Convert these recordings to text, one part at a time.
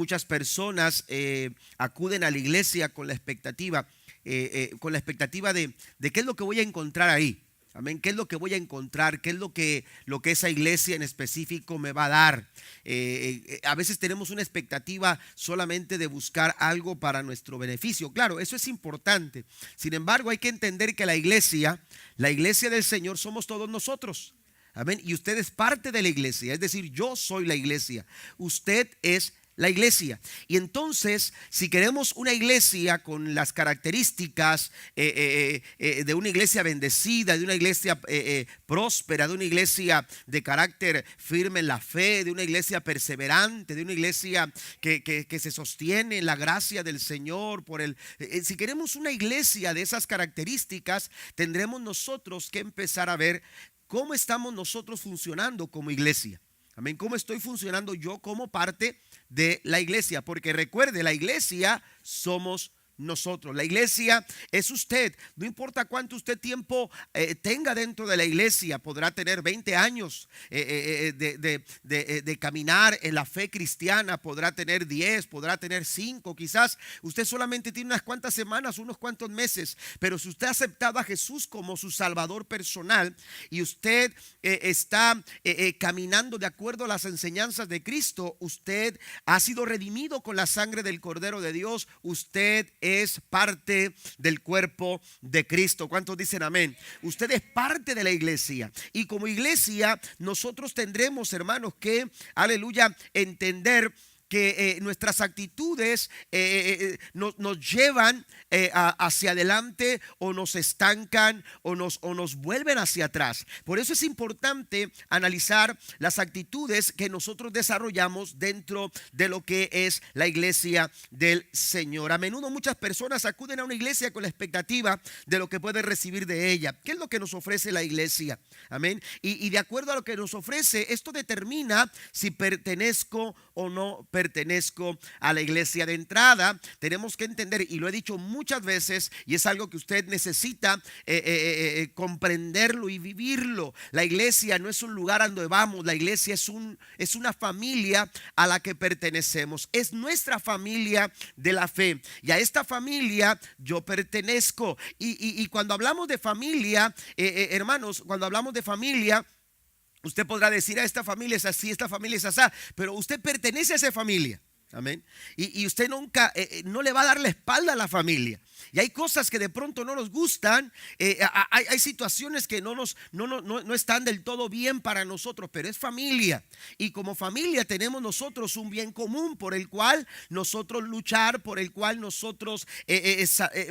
muchas personas acuden a la iglesia con la expectativa de qué es lo que voy a encontrar ahí. Amén. ¿Qué es lo que voy a encontrar? ¿Qué es lo que esa iglesia en específico me va a dar? A veces tenemos una expectativa solamente de buscar algo para nuestro beneficio. Claro, eso es importante. Sin embargo, hay que entender que la iglesia del Señor somos todos nosotros. Amén. Y usted es parte de la iglesia. Es decir, yo soy la iglesia. Usted es la iglesia. Y entonces, si queremos una iglesia con las características de una iglesia bendecida, de una iglesia próspera, de una iglesia de carácter firme en la fe, de una iglesia perseverante, de una iglesia que se sostiene en la gracia del Señor, si queremos una iglesia de esas características, tendremos nosotros que empezar a ver cómo estamos nosotros funcionando como iglesia. Amén. ¿Cómo estoy funcionando yo como parte de la iglesia? Porque recuerde, la iglesia somos nosotros. La iglesia es usted. No importa cuánto usted tiempo tenga dentro de la iglesia. Podrá tener 20 años de caminar en la fe cristiana. Podrá tener 10, podrá tener 5. Quizás usted solamente tiene unas cuantas semanas, unos cuantos meses. Pero si usted ha aceptado a Jesús como su Salvador personal y usted está caminando de acuerdo a las enseñanzas de Cristo, usted ha sido redimido con la sangre del Cordero de Dios. Usted es parte del cuerpo de Cristo. ¿Cuántos dicen amén? Usted es parte de la iglesia. Y como iglesia nosotros tendremos, hermanos, que, aleluya, entender que nuestras actitudes nos llevan hacia adelante o nos estancan o nos vuelven hacia atrás. Por eso es importante analizar las actitudes que nosotros desarrollamos dentro de lo que es la iglesia del Señor. A menudo muchas personas acuden a una iglesia con la expectativa de lo que pueden recibir de ella. ¿Qué es lo que nos ofrece la iglesia? Amén. Y de acuerdo a lo que nos ofrece, esto determina si pertenezco o no pertenezco a la iglesia. De entrada tenemos que entender, y lo he dicho muchas veces, y es algo que usted necesita comprenderlo y vivirlo. La iglesia no es un lugar a donde vamos. La iglesia es una familia a la que pertenecemos. Es nuestra familia de la fe, y a esta familia yo pertenezco. Y cuando hablamos de familia, hermanos, cuando hablamos de familia, usted podrá decir, esta familia es así, esta familia es así, pero usted pertenece a esa familia. Amén. Y usted nunca, no le va a dar la espalda a la familia. Y hay cosas que de pronto no nos gustan, hay situaciones que no están del todo bien para nosotros, pero es familia. Y como familia tenemos nosotros un bien común por el cual nosotros luchar, por el cual nosotros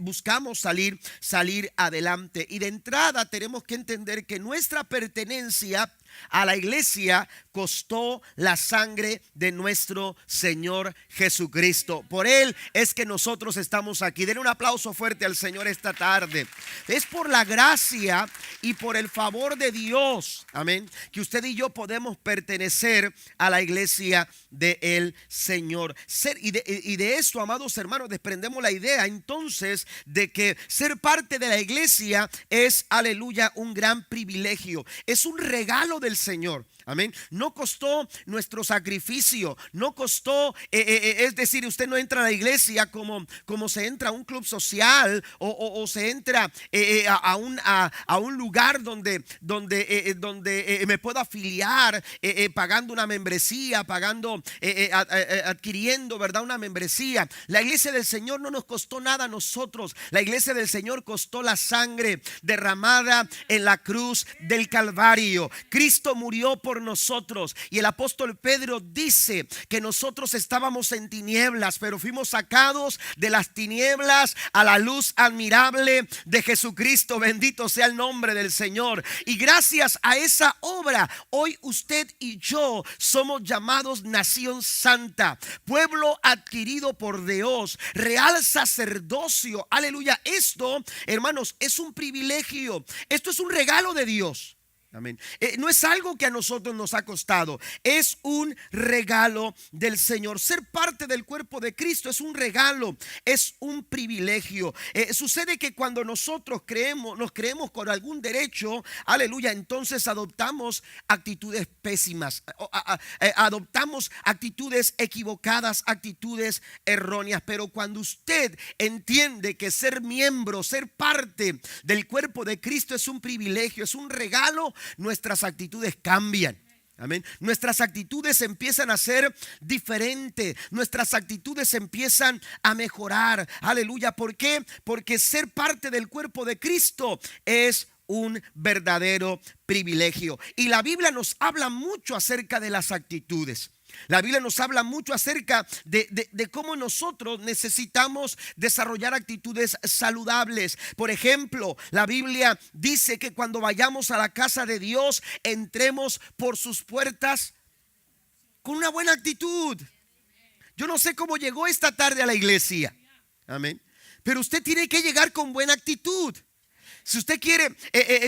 buscamos salir adelante. Y de entrada tenemos que entender que nuestra pertenencia a la iglesia costó la sangre de nuestro Señor Jesucristo. Por Él es que nosotros estamos aquí. Den un aplauso fuerte al Señor esta tarde. Es por la gracia y por el favor de Dios, amén, que usted y yo podemos pertenecer a la iglesia del Señor. Y de esto, amados hermanos, desprendemos la idea entonces de que ser parte de la iglesia es, aleluya, un gran privilegio. Es un regalo del Señor. Amén. No costó nuestro sacrificio, no costó, es decir, usted no entra a la iglesia como se entra a un club social o se entra a un lugar donde me puedo afiliar pagando una membresía, adquiriendo, ¿verdad?, una membresía. La iglesia del Señor no nos costó nada a nosotros. La iglesia del Señor costó la sangre derramada en la cruz del Calvario. Cristo murió por nosotros, y el apóstol Pedro dice que nosotros estábamos en tinieblas, pero fuimos sacados de las tinieblas a la luz admirable de Jesucristo. Bendito sea el nombre del Señor. Y gracias a esa obra, hoy usted y yo somos llamados nación santa, pueblo adquirido por Dios, real sacerdocio. Aleluya. Esto, hermanos, es un privilegio. Esto es un regalo de Dios. Amén. No es algo que a nosotros nos ha costado, es un regalo del Señor. Ser parte del cuerpo de Cristo es un regalo, es un privilegio. Sucede que cuando nosotros nos creemos con algún derecho, aleluya, entonces adoptamos actitudes pésimas, adoptamos actitudes equivocadas, actitudes erróneas. Pero cuando usted entiende que ser miembro, ser parte del cuerpo de Cristo es un privilegio, es un regalo, nuestras actitudes cambian. Amén. Nuestras actitudes empiezan a ser diferentes. Nuestras actitudes empiezan a mejorar. Aleluya. ¿Por qué? Porque ser parte del cuerpo de Cristo es un verdadero privilegio. Y la Biblia nos habla mucho acerca de las actitudes. La Biblia nos habla mucho acerca de cómo nosotros necesitamos desarrollar actitudes saludables. Por ejemplo, la Biblia dice que cuando vayamos a la casa de Dios, entremos por sus puertas con una buena actitud. Yo no sé cómo llegó esta tarde a la iglesia. Amén. Pero usted tiene que llegar con buena actitud. Si usted quiere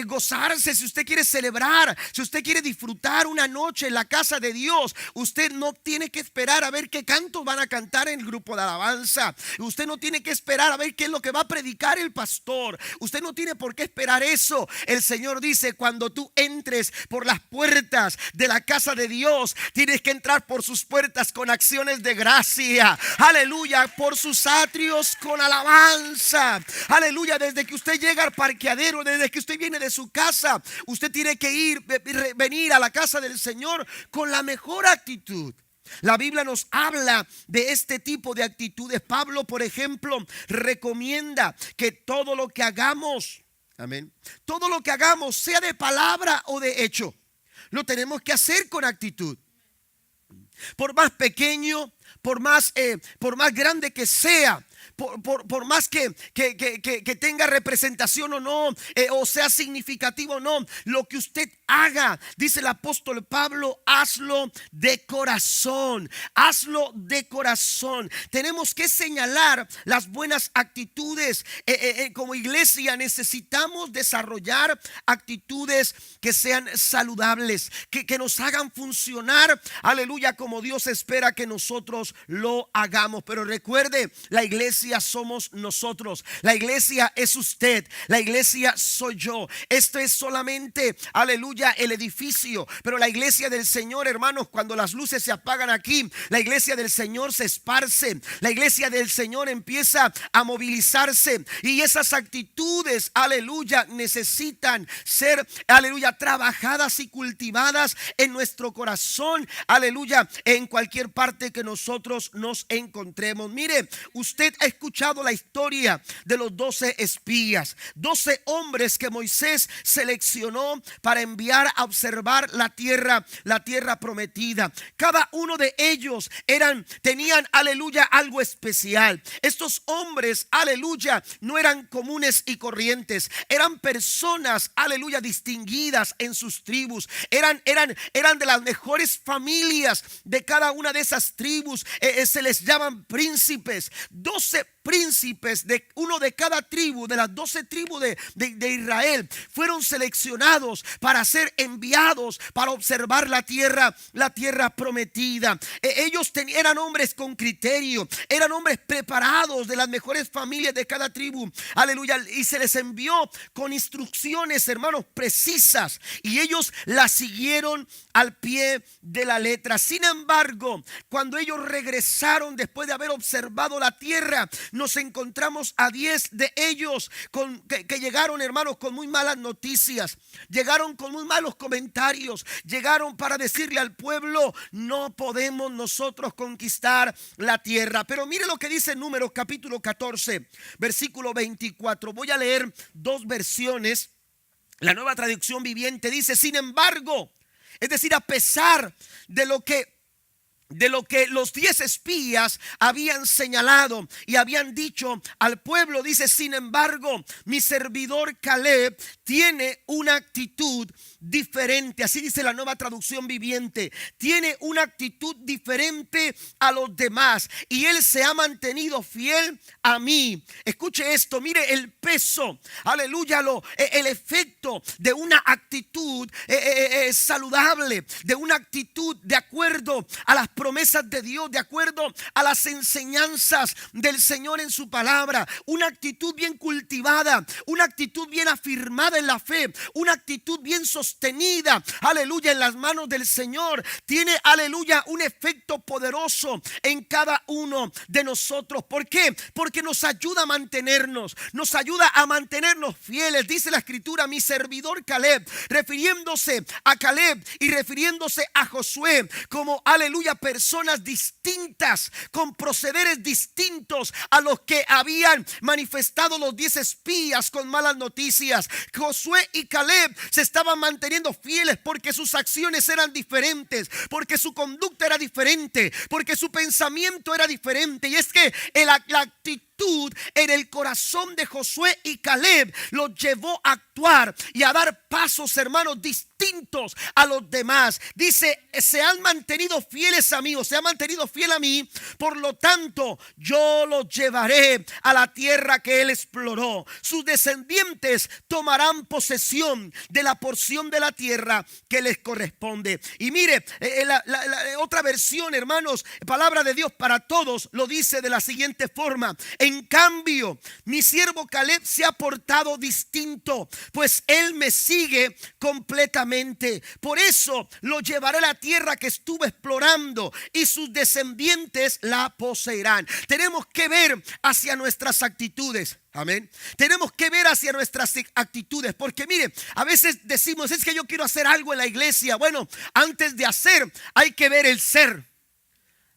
gozarse, si usted quiere celebrar, si usted quiere disfrutar una noche en la casa de Dios, usted no tiene que esperar a ver qué cantos van a cantar en el grupo de alabanza. Usted no tiene que esperar a ver qué es lo que va a predicar el pastor. Usted no tiene por qué esperar eso. El Señor dice: cuando tú entres por las puertas de la casa de Dios, tienes que entrar por sus puertas con acciones de gracia. Aleluya. Por sus atrios con alabanza. Aleluya. Desde que usted llega al parque, desde que usted viene de su casa, usted tiene que venir a la casa del Señor con la mejor actitud. La Biblia nos habla de este tipo de actitudes. Pablo, por ejemplo, recomienda que todo lo que hagamos, amén, todo lo que hagamos, sea de palabra o de hecho, lo tenemos que hacer con actitud. Por más pequeño, por más grande que sea, por más que tenga representación o no, o sea significativo o no, lo que usted haga, dice el apóstol Pablo, hazlo de corazón. Hazlo de corazón. Tenemos que señalar las buenas actitudes. Como iglesia necesitamos desarrollar actitudes que sean saludables, que nos hagan funcionar, aleluya, como Dios espera que nosotros lo hagamos. Pero recuerde, la iglesia somos nosotros, la iglesia es usted, la iglesia soy yo. Esto es solamente, aleluya, el edificio, pero la iglesia del Señor, hermanos, cuando las luces se apagan aquí, la iglesia del Señor se esparce, la iglesia del Señor empieza a movilizarse, y esas actitudes, aleluya, necesitan ser, aleluya, trabajadas y cultivadas en nuestro corazón, aleluya, en cualquier parte que nosotros nos encontremos. Mire, usted ha escuchado la historia de los 12 espías, 12 hombres que Moisés seleccionó para enviar a observar la tierra prometida. Cada uno de ellos tenían, aleluya, algo especial. Estos hombres, aleluya, no eran comunes y corrientes, eran personas, aleluya, distinguidas en sus tribus, eran de las mejores familias de cada una de esas tribus. Se les llaman príncipes. 12 príncipes, uno de cada tribu, de las 12 tribus de Israel, fueron seleccionados para ser enviados para observar la tierra prometida. Ellos eran hombres con criterio, eran hombres preparados, de las mejores familias de cada tribu, aleluya, y se les envió con instrucciones, hermanos, precisas, y ellos las siguieron al pie de la letra. Sin embargo, cuando ellos regresaron después de haber observado la tierra, nos encontramos a 10 de ellos que llegaron, hermanos, con muy malas noticias, llegaron con muy malos comentarios, llegaron para decirle al pueblo: no podemos nosotros conquistar la tierra. Pero mire lo que dice Números capítulo 14, versículo 24. Voy a leer dos versiones. La Nueva Traducción Viviente dice: sin embargo, es decir, a pesar de lo que los 10 espías habían señalado y habían dicho al pueblo, dice: sin embargo, mi servidor Caleb tiene una actitud diferente. Así dice la Nueva Traducción Viviente. Tiene una actitud diferente a los demás. Y él se ha mantenido fiel a mí. Escuche esto, mire el peso, aleluya, el efecto de una actitud saludable, de una actitud de acuerdo a las promesas de Dios, de acuerdo a las enseñanzas del Señor en su palabra. Una actitud bien cultivada, una actitud bien afirmada en la fe, una actitud bien sostenida, aleluya, en las manos del Señor, tiene, aleluya, un efecto poderoso en cada uno de nosotros. ¿Por qué? Porque nos ayuda a mantenernos, nos ayuda a mantenernos fieles. Dice la Escritura, mi servidor Caleb, refiriéndose a Caleb y refiriéndose a Josué como, aleluya, personas distintas, con procederes distintos a los que habían manifestado los 10 espías con malas noticias. Josué y Caleb se estaban manteniendo fieles porque sus acciones eran diferentes, porque su conducta era diferente, porque su pensamiento era diferente. Y es que la actitud en el corazón de Josué y Caleb los llevó a actuar y a dar pasos, hermanos, distintos a los demás. Dice, se han mantenido fieles a mí, o se ha mantenido fiel a mí, por lo tanto yo los llevaré a la tierra que él exploró. Sus descendientes tomarán posesión de la porción de la tierra que les corresponde. Y mire, la otra versión, hermanos, palabra de Dios para todos, lo dice de la siguiente forma: en cambio, mi siervo Caleb se ha portado distinto, pues él me sigue completamente. Por eso lo llevaré a la tierra que estuve explorando y sus descendientes la poseerán. Tenemos que ver hacia nuestras actitudes. Amén. Tenemos que ver hacia nuestras actitudes, porque mire, a veces decimos, es que yo quiero hacer algo en la iglesia. Bueno, antes de hacer hay que ver el ser.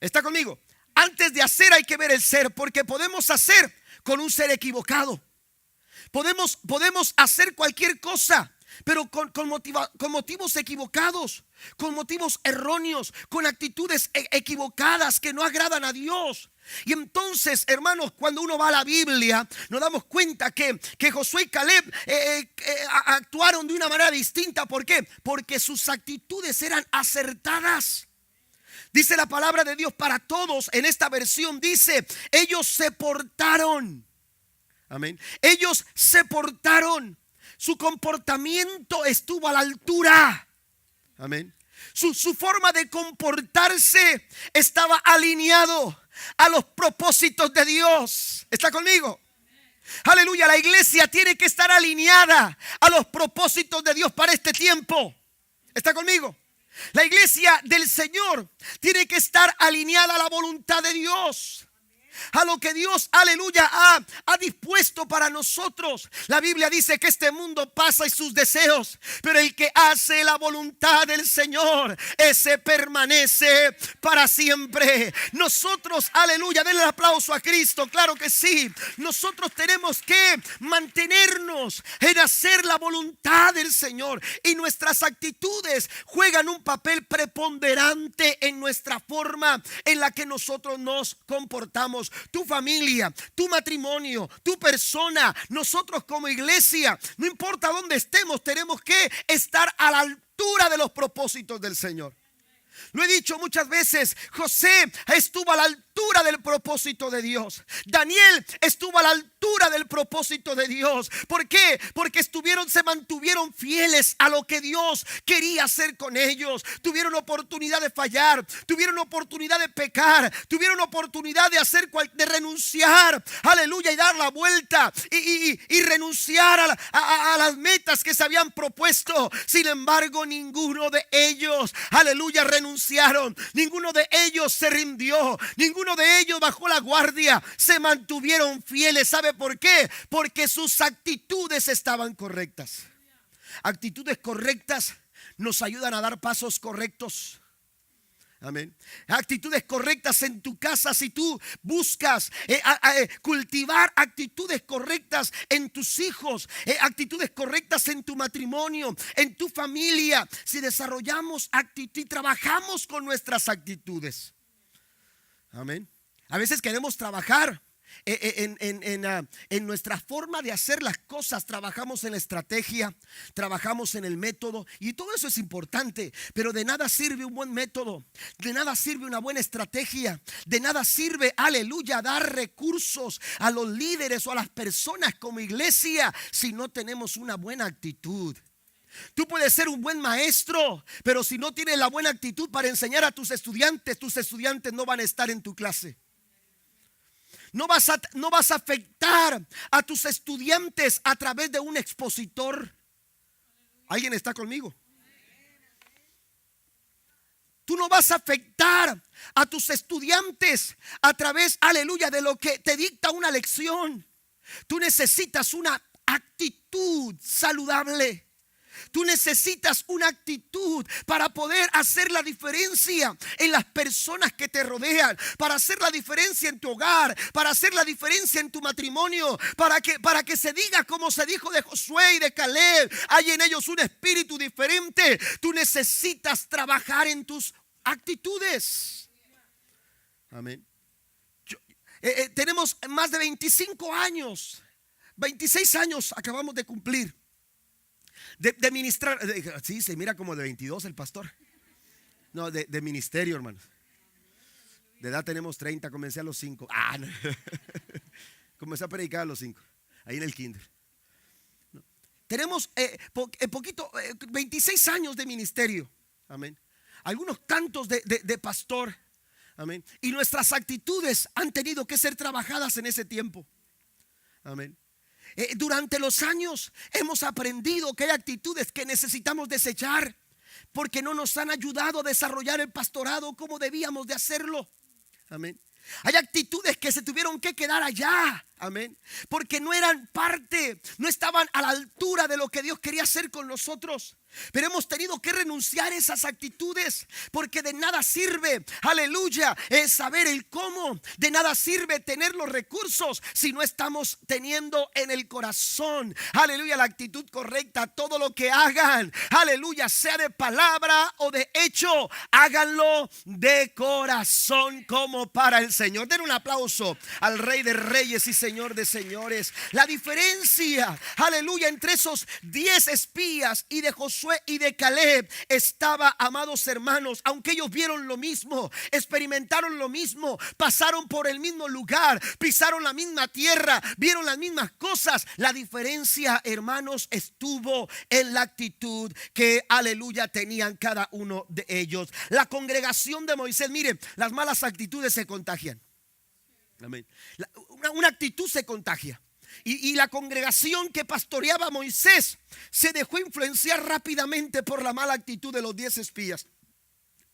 ¿Está conmigo? Antes de hacer hay que ver el ser, porque podemos hacer con un ser equivocado. Podemos hacer cualquier cosa, pero con motivos equivocados, con motivos erróneos, con actitudes equivocadas que no agradan a Dios. Y entonces, hermanos, cuando uno va a la Biblia, nos damos cuenta que Josué y Caleb actuaron de una manera distinta. ¿Por qué? Porque sus actitudes eran acertadas. Dice la palabra de Dios para todos en esta versión, dice, ellos se portaron. Amén. Ellos se portaron. Su comportamiento estuvo a la altura. Amén. Su forma de comportarse estaba alineado a los propósitos de Dios. ¿Está conmigo? Aleluya, la iglesia tiene que estar alineada a los propósitos de Dios para este tiempo. ¿Está conmigo? La iglesia del Señor tiene que estar alineada a la voluntad de Dios, a lo que Dios, aleluya, ha dispuesto para nosotros. La Biblia dice que este mundo pasa y sus deseos, pero el que hace la voluntad del Señor, ese permanece para siempre. Nosotros, aleluya, denle el aplauso a Cristo, claro que sí. Nosotros tenemos que mantenernos en hacer la voluntad del Señor, y nuestras actitudes juegan un papel preponderante en nuestra forma en la que nosotros nos comportamos. Tu familia, tu matrimonio, tu persona, nosotros como iglesia, no importa dónde estemos, tenemos que estar a la altura de los propósitos del Señor. Lo he dicho muchas veces, José estuvo a la altura del propósito de Dios. Daniel estuvo a la altura del propósito de Dios. ¿Por qué? Porque se mantuvieron fieles a lo que Dios quería hacer con ellos. Tuvieron oportunidad de fallar, tuvieron oportunidad de pecar, tuvieron oportunidad de renunciar, aleluya, y dar la vuelta y renunciar a las metas que se habían propuesto. Sin embargo, ninguno de ellos, aleluya, renunciaron. Ninguno de ellos se rindió. Ninguno de ellos bajó la guardia. Se mantuvieron fieles. ¿Sabe por qué? Porque sus actitudes estaban correctas. Actitudes correctas nos ayudan a dar pasos correctos. Amén. Actitudes correctas en tu casa. Si tú buscas cultivar actitudes correctas en tus hijos, actitudes correctas en tu matrimonio, en tu familia, si desarrollamos actitud y trabajamos con nuestras actitudes. Amén. A veces queremos trabajar en nuestra forma de hacer las cosas, trabajamos en la estrategia, trabajamos en el método, y todo eso es importante, pero de nada sirve un buen método, de nada sirve una buena estrategia, de nada sirve, aleluya, dar recursos a los líderes o a las personas como iglesia si no tenemos una buena actitud. Tú puedes ser un buen maestro, pero si no tienes la buena actitud para enseñar a tus estudiantes no van a estar en tu clase. No vas a afectar a tus estudiantes a través de un expositor. ¿Alguien está conmigo? Tú no vas a afectar a tus estudiantes a través, aleluya, de lo que te dicta una lección. Tú necesitas una actitud saludable. Tú necesitas una actitud para poder hacer la diferencia en las personas que te rodean, para hacer la diferencia en tu hogar, para hacer la diferencia en tu matrimonio, para que se diga como se dijo de Josué y de Caleb, hay en ellos un espíritu diferente. Tú necesitas trabajar en tus actitudes. Amén. Tenemos más de 25 años, 26 años acabamos de cumplir. De ministrar, sí, se mira como de 22 el pastor. No, de ministerio, hermanos. De edad tenemos 30, comencé a los 5. No. Comencé a predicar a los 5, ahí en el kinder. No. Tenemos 26 años de ministerio. Amén. Algunos tantos de pastor. Amén. Y nuestras actitudes han tenido que ser trabajadas en ese tiempo. Amén. Durante los años hemos aprendido que hay actitudes que necesitamos desechar porque no nos han ayudado a desarrollar el pastorado como debíamos de hacerlo. Amén. Hay actitudes que se tuvieron que quedar allá. Amén. Porque no eran parte, no estaban a la altura de lo que Dios quería hacer con nosotros. Pero hemos tenido que renunciar a esas actitudes, porque de nada sirve, aleluya, saber el cómo. De nada sirve tener los recursos si no estamos teniendo en el corazón, aleluya, la actitud correcta. Todo lo que hagan, aleluya, sea de palabra o de hecho, háganlo de corazón como para el Señor. Den un aplauso al Rey de Reyes y Señor de Señores. La diferencia, aleluya, entre esos 10 espías y de Josué y de Caleb estaba, amados hermanos, aunque ellos vieron lo mismo, experimentaron lo mismo, pasaron por el mismo lugar, pisaron la misma tierra, vieron las mismas cosas, la diferencia, hermanos, estuvo en la actitud que, aleluya, tenían cada uno de ellos. La congregación de Moisés, miren, las malas actitudes se contagian. Amén. Una actitud se contagia. Y la congregación que pastoreaba Moisés se dejó influenciar rápidamente por la mala actitud de los 10 espías.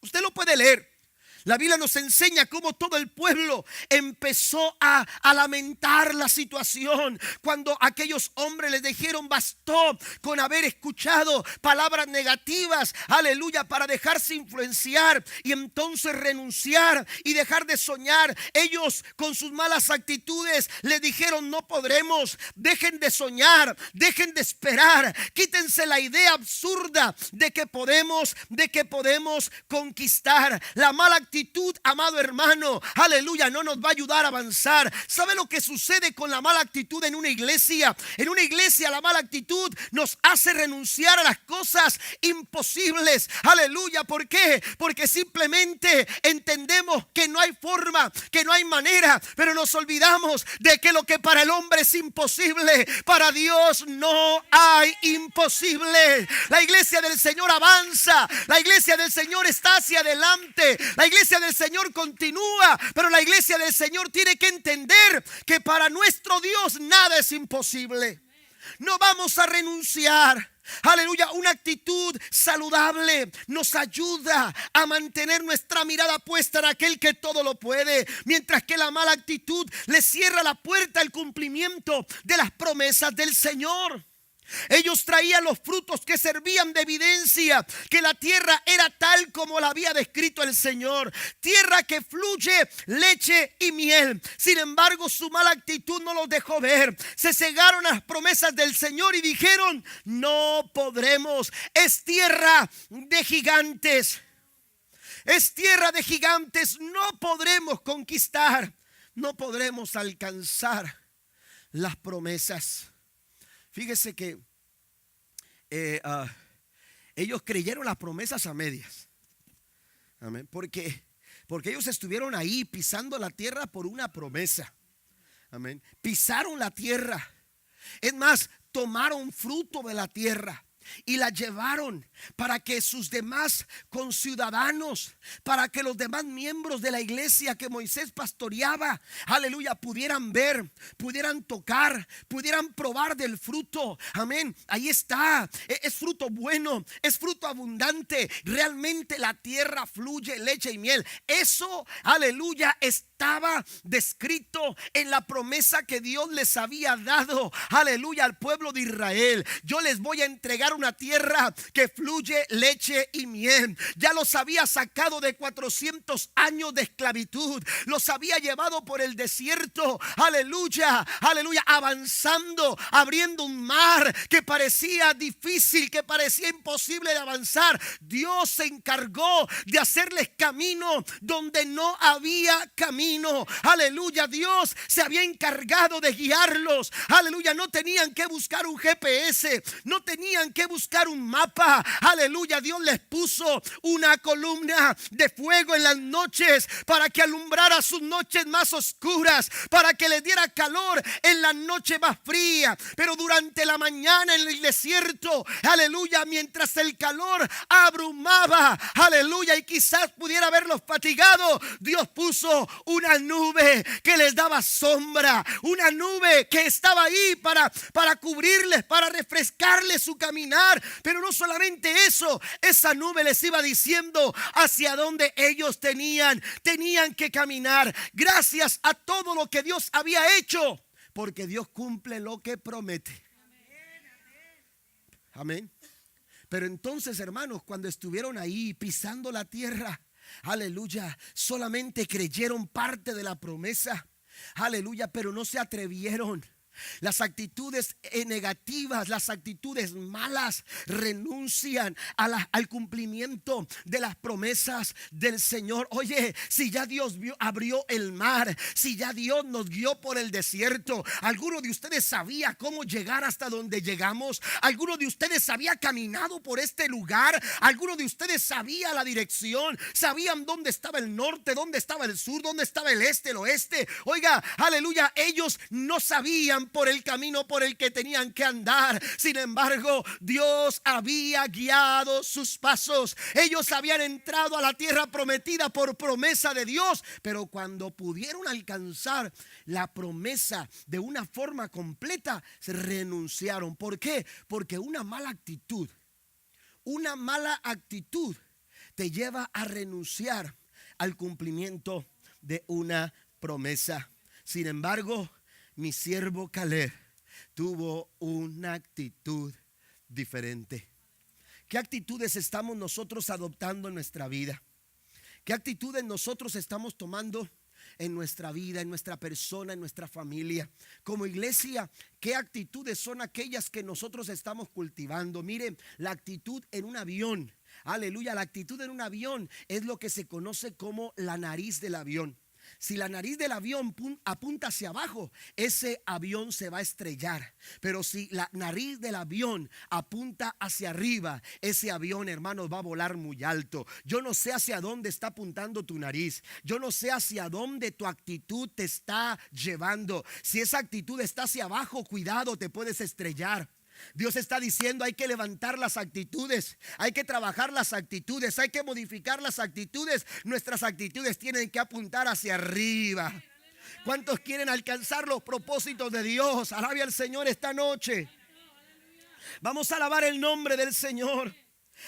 Usted lo puede leer. La Biblia nos enseña cómo todo el pueblo empezó a lamentar la situación cuando aquellos hombres les dijeron: bastó con haber escuchado palabras negativas, aleluya, para dejarse influenciar y entonces renunciar y dejar de soñar. Ellos con sus malas actitudes le dijeron: no podremos, dejen de soñar, dejen de esperar, quítense la idea absurda de que podemos conquistar. La mala actitud, amado hermano, aleluya, no nos va a ayudar a avanzar. ¿Sabe lo que sucede con la mala actitud en una iglesia? En una iglesia la mala actitud nos hace renunciar a las cosas imposibles. Aleluya, ¿por qué? Porque simplemente entendemos que no hay forma, que no hay manera, pero nos olvidamos de que lo que para el hombre es imposible, para Dios no hay imposible. La iglesia del Señor avanza, la iglesia del Señor está hacia adelante, la iglesia del Señor continúa, pero la iglesia del Señor tiene que entender que para nuestro Dios nada es imposible. No vamos a renunciar. Aleluya, una actitud saludable nos ayuda a mantener nuestra mirada puesta en aquel que todo lo puede, mientras que la mala actitud le cierra la puerta al cumplimiento de las promesas del Señor. Ellos traían los frutos que servían de evidencia que la tierra era tal como la había descrito el Señor, tierra que fluye leche y miel. Sin embargo, su mala actitud no los dejó ver. Se cegaron a las promesas del Señor y dijeron: no podremos, es tierra de gigantes. Es tierra de gigantes, no podremos conquistar. no podremos alcanzar las promesas. Fíjese que ellos creyeron las promesas a medias. Amén. Porque ellos estuvieron ahí pisando la tierra por una promesa. Amén. Pisaron la tierra. Es más, tomaron fruto de la tierra y la llevaron para que sus demás conciudadanos, para que los demás miembros de la iglesia que Moisés pastoreaba, aleluya, pudieran ver, pudieran tocar, pudieran probar del fruto. Amén. Ahí está. Es fruto bueno, es fruto abundante. Realmente la tierra fluye leche y miel. Eso, aleluya, estaba descrito en la promesa que Dios les había dado, aleluya, al pueblo de Israel. Yo les voy a entregar una tierra que fluye leche y miel. Ya los había sacado de 400 años de esclavitud, los había llevado por el desierto, aleluya, aleluya, avanzando, abriendo un mar que parecía difícil, que parecía imposible de avanzar. Dios se encargó de hacerles camino donde no había camino, aleluya. Dios se había encargado de guiarlos, aleluya. No tenían que buscar un GPS, no tenían que buscar un mapa, aleluya. Dios les puso una columna de fuego en las noches para que alumbrara sus noches más oscuras, para que les diera calor en la noche más fría. Pero durante la mañana en el desierto, aleluya, mientras el calor abrumaba, aleluya, y quizás pudiera haberlos fatigado, Dios puso una nube que les daba sombra, una nube que estaba ahí para cubrirles, para refrescarles su caminar. Pero no solamente eso, esa nube les iba diciendo hacia dónde ellos tenían que caminar. Gracias a todo lo que Dios había hecho, porque Dios cumple lo que promete. Amén. Pero entonces, hermanos, cuando estuvieron ahí pisando la tierra, aleluya, solamente creyeron parte de la promesa, aleluya, pero no se atrevieron. Las actitudes negativas, las actitudes malas renuncian al cumplimiento de las promesas del Señor. Oye, si ya Dios abrió el mar, si ya Dios nos guió por el desierto, ¿alguno de ustedes sabía cómo llegar hasta donde llegamos? ¿Alguno de ustedes había caminado por este lugar? ¿Alguno de ustedes sabía la dirección? ¿Sabían dónde estaba el norte, dónde estaba el sur, dónde estaba el este, el oeste? Oiga, aleluya, ellos no sabían por el camino por el que tenían que andar. Sin embargo, Dios había guiado sus pasos. Ellos habían entrado a la tierra prometida por promesa de Dios, pero cuando pudieron alcanzar la promesa de una forma completa, se renunciaron. ¿Por qué? Porque una mala actitud te lleva a renunciar al cumplimiento de una promesa. Sin embargo, mi siervo Caleb tuvo una actitud diferente. ¿Qué actitudes estamos nosotros adoptando en nuestra vida? ¿Qué actitudes nosotros estamos tomando en nuestra vida, en nuestra persona, en nuestra familia? Como iglesia, ¿qué actitudes son aquellas que nosotros estamos cultivando? Mire, la actitud en un avión, aleluya, la actitud en un avión es lo que se conoce como la nariz del avión. Si la nariz del avión apunta hacia abajo, ese avión se va a estrellar. Pero si la nariz del avión apunta hacia arriba, ese avión, hermanos, va a volar muy alto. Yo no sé hacia dónde está apuntando tu nariz. Yo no sé hacia dónde tu actitud te está llevando. Si esa actitud está hacia abajo, cuidado, te puedes estrellar. Dios está diciendo: hay que levantar las actitudes, hay que trabajar las actitudes, hay que modificar las actitudes. Nuestras actitudes tienen que apuntar hacia arriba. ¿Cuántos quieren alcanzar los propósitos de Dios? Alabe al Señor esta noche. Vamos a alabar el nombre del Señor.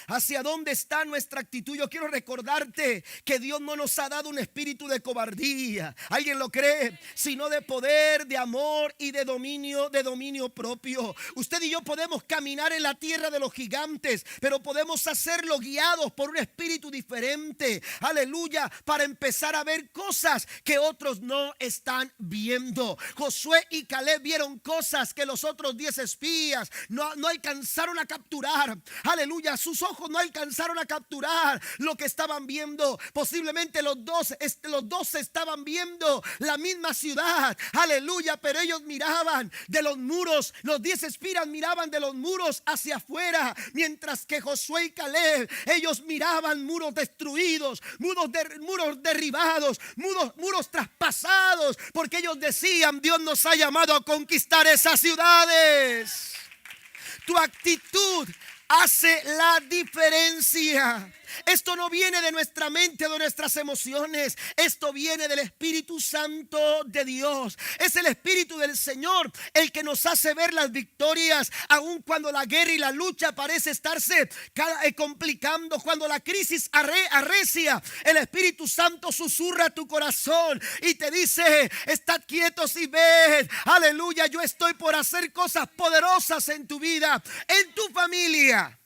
¿Hacia dónde está nuestra actitud? Yo quiero recordarte que Dios no nos ha dado un espíritu de cobardía. ¿Alguien lo cree? Sino de poder, de amor y de dominio propio. Usted y yo podemos caminar en la tierra de los gigantes, pero podemos hacerlo guiados por un espíritu diferente. Aleluya, para empezar a ver cosas que otros no están viendo. Josué y Caleb vieron cosas que los otros 10 espías no alcanzaron a capturar. Aleluya, sus sus ojos no alcanzaron a capturar lo que estaban viendo. Posiblemente los dos estaban viendo la misma ciudad, aleluya, pero ellos miraban de los muros. Los 10 espías miraban de los muros hacia afuera, mientras que Josué y Caleb, ellos miraban muros destruidos, muros derribados, muros traspasados, porque ellos decían: Dios nos ha llamado a conquistar esas ciudades. Tu actitud hace la diferencia. Esto no viene de nuestra mente o de nuestras emociones. Esto viene del Espíritu Santo de Dios. Es el Espíritu del Señor el que nos hace ver las victorias, aun cuando la guerra y la lucha parece estarse complicando, cuando la crisis arrecia. El Espíritu Santo susurra a tu corazón y te dice: estad quietos y ved, aleluya, yo estoy por hacer cosas poderosas en tu vida, en tu familia.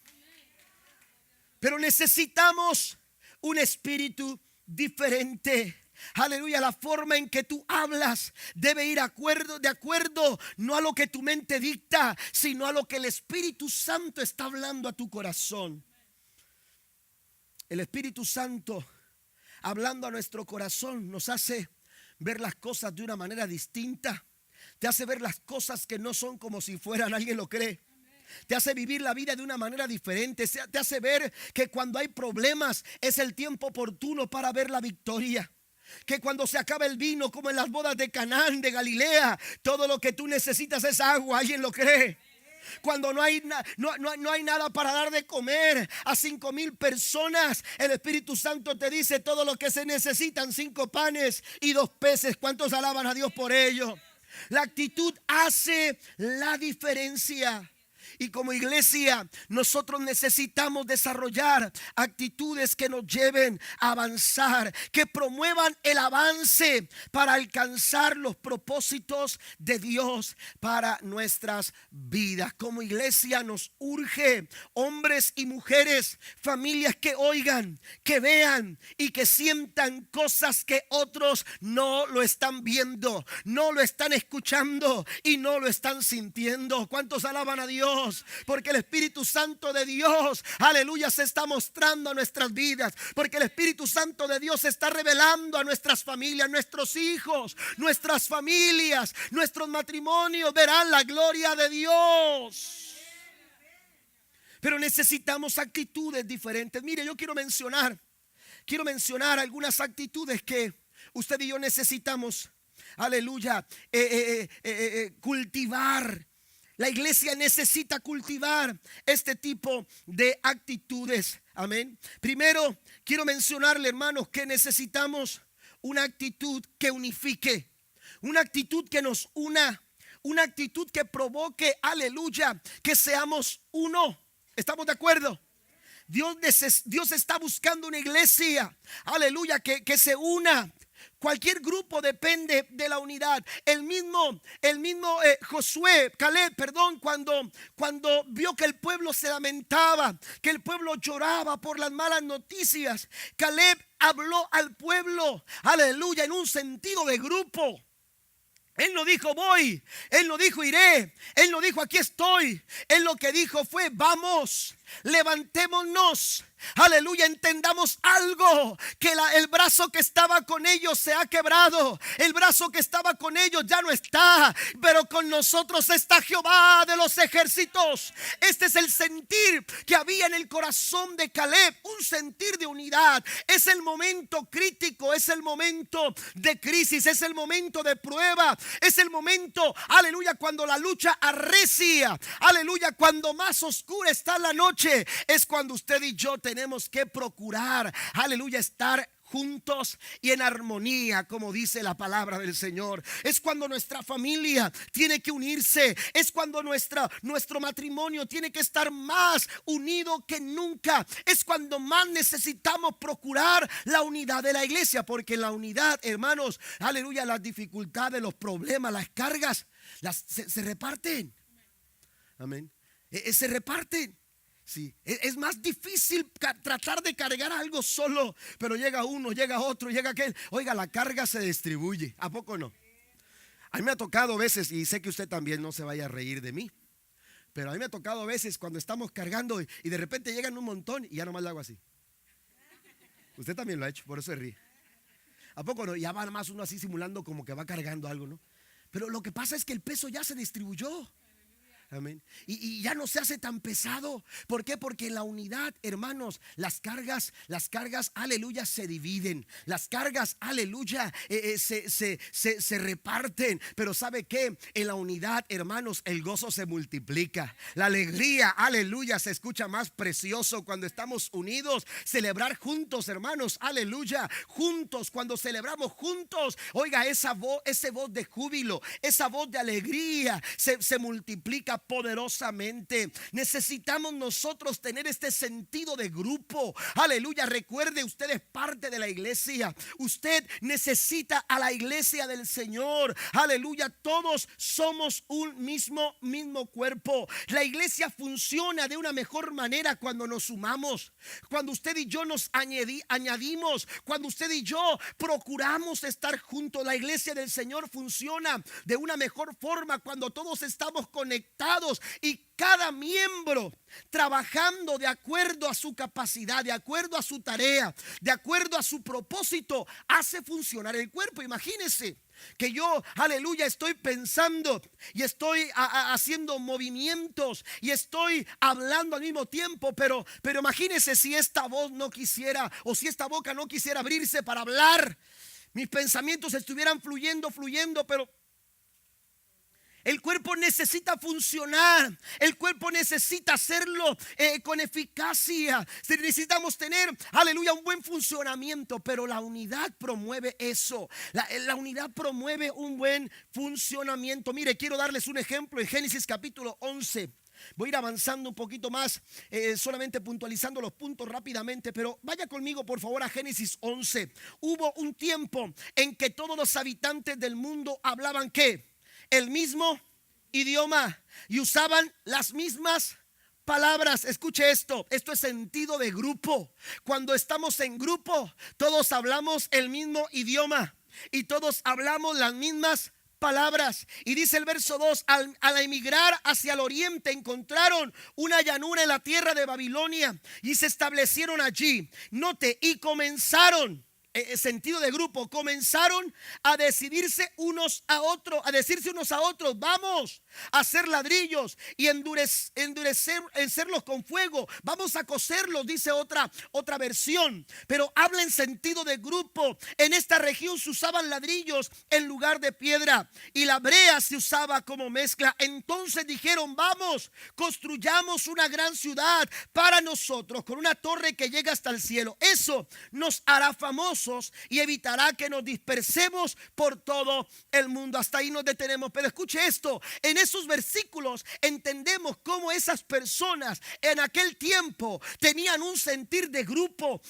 Pero necesitamos un espíritu diferente. Aleluya, la forma en que tú hablas debe ir de acuerdo no a lo que tu mente dicta, sino a lo que el Espíritu Santo está hablando a tu corazón. El Espíritu Santo hablando a nuestro corazón nos hace ver las cosas de una manera distinta. Te hace ver las cosas que no son como si fueran. ¿Alguien lo cree? Te hace vivir la vida de una manera diferente. Te hace ver que cuando hay problemas es el tiempo oportuno para ver la victoria. Que cuando se acaba el vino, como en las bodas de Canaán de Galilea, todo lo que tú necesitas es agua. ¿Alguien lo cree? Cuando no hay nada para dar de comer a 5,000 personas, el Espíritu Santo te dice: todo lo que se necesitan, 5 panes y 2 peces. ¿Cuántos alaban a Dios por ello? La actitud hace la diferencia. Y como iglesia nosotros necesitamos desarrollar actitudes que nos lleven a avanzar, que promuevan el avance para alcanzar los propósitos de Dios para nuestras vidas. Como iglesia nos urge hombres y mujeres, familias que oigan, que vean y que sientan cosas que otros no lo están viendo, no lo están escuchando y no lo están sintiendo. ¿Cuántos alaban a Dios? Porque el Espíritu Santo de Dios, aleluya, se está mostrando a nuestras vidas. Porque el Espíritu Santo de Dios se está revelando a nuestras familias, nuestros hijos, nuestras familias, nuestros matrimonios verán la gloria de Dios. Pero necesitamos actitudes diferentes. Mire, yo quiero mencionar algunas actitudes que usted y yo necesitamos, aleluya, cultivar. La iglesia necesita cultivar este tipo de actitudes. Amén. Primero, quiero mencionarle, hermanos, que necesitamos una actitud que unifique, una actitud que nos una, una actitud que provoque, aleluya, que seamos uno. ¿Estamos de acuerdo? Dios está buscando una iglesia, aleluya, que se una. Cualquier grupo depende de la unidad. El mismo Caleb, cuando vio que el pueblo se lamentaba, que el pueblo lloraba por las malas noticias, Caleb habló al pueblo, aleluya, en un sentido de grupo. Él no dijo voy, él no dijo iré, él no dijo aquí estoy. Él lo que dijo fue: vamos, levantémonos, aleluya, entendamos algo, que el brazo que estaba con ellos se ha quebrado, el brazo que estaba con ellos ya no está, pero con nosotros está Jehová de los ejércitos. Este es el sentir que había en el corazón de Caleb, un sentir de unidad. Es el momento crítico, es el momento de crisis, es el momento de prueba, es el momento, aleluya, cuando la lucha arrecia, aleluya, cuando más oscura está la noche, es cuando usted y yo tenemos que procurar, aleluya, estar juntos y en armonía, como dice la palabra del Señor. Es cuando nuestra familia tiene que unirse. Es cuando nuestro matrimonio tiene que estar más unido que nunca. Es cuando más necesitamos procurar la unidad de la iglesia, porque en la unidad, hermanos, aleluya, las dificultades, los problemas, las cargas se reparten. Amén. Se reparten. Sí, es más difícil tratar de cargar algo solo, pero llega uno, llega otro, llega aquel. Oiga, la carga se distribuye. ¿A poco no? A mí me ha tocado veces, y sé que usted también, no se vaya a reír de mí, Pero a mí me ha tocado a veces cuando estamos cargando y de repente llegan un montón y ya nomás le hago así. Usted también lo ha hecho, por eso se ríe. ¿A poco no? Ya va más uno así simulando como que va cargando algo, ¿no? Pero lo que pasa es que el peso ya se distribuyó. Amén. Y ya no se hace tan pesado. ¿Por qué? Porque en la unidad, hermanos, las cargas, aleluya, se dividen. Las cargas, aleluya, se reparten. Pero ¿sabe qué? En la unidad, hermanos, el gozo se multiplica. La alegría, aleluya, se escucha más precioso cuando estamos unidos. Celebrar juntos, hermanos, aleluya. Juntos, cuando celebramos juntos, oiga, ese voz de júbilo, esa voz de alegría se multiplica poderosamente. Necesitamos nosotros tener este sentido de grupo. Aleluya, recuerde, usted es parte de la iglesia. Usted necesita a la iglesia del Señor. Aleluya, todos somos un mismo cuerpo. La iglesia funciona de una mejor manera cuando nos sumamos, cuando usted y yo nos añadimos, cuando usted y yo procuramos estar juntos. La iglesia del Señor funciona de una mejor forma cuando todos estamos conectados y cada miembro trabajando de acuerdo a su capacidad, de acuerdo a su tarea, de acuerdo a su propósito, hace funcionar el cuerpo. Imagínense que yo, aleluya, estoy pensando y estoy haciendo movimientos y estoy hablando al mismo tiempo, pero imagínense si esta voz no quisiera, o si esta boca no quisiera abrirse para hablar, mis pensamientos estuvieran fluyendo, pero el cuerpo necesita funcionar. El cuerpo necesita hacerlo con eficacia. Necesitamos tener, aleluya, un buen funcionamiento. Pero la unidad promueve eso. La unidad promueve un buen funcionamiento. Mire, quiero darles un ejemplo en Génesis capítulo 11. Voy a ir avanzando un poquito más, solamente puntualizando los puntos rápidamente, pero vaya conmigo por favor a Génesis 11. Hubo un tiempo en que todos los habitantes del mundo hablaban ¿qué? El mismo idioma y usaban las mismas palabras. Escuche esto es sentido de grupo. Cuando estamos en grupo, todos hablamos el mismo idioma y todos hablamos las mismas palabras. Y dice el verso 2: al emigrar hacia el oriente encontraron una llanura en la tierra de Babilonia y se establecieron allí. Note, y comenzaron, sentido de grupo, comenzaron a decirse unos a otros, vamos a hacer ladrillos y endurecerlos con fuego, vamos a cocerlos, dice otra versión, pero habla en sentido de grupo. En esta región se usaban ladrillos en lugar de piedra y la brea se usaba como mezcla. Entonces dijeron: vamos, construyamos una gran ciudad para nosotros con una torre que llega hasta el cielo. Eso nos hará famosos y evitará que nos dispersemos por todo el mundo. Hasta ahí nos detenemos, pero escuche esto: en esos versículos entendemos cómo esas personas en aquel tiempo tenían un sentir de grupo.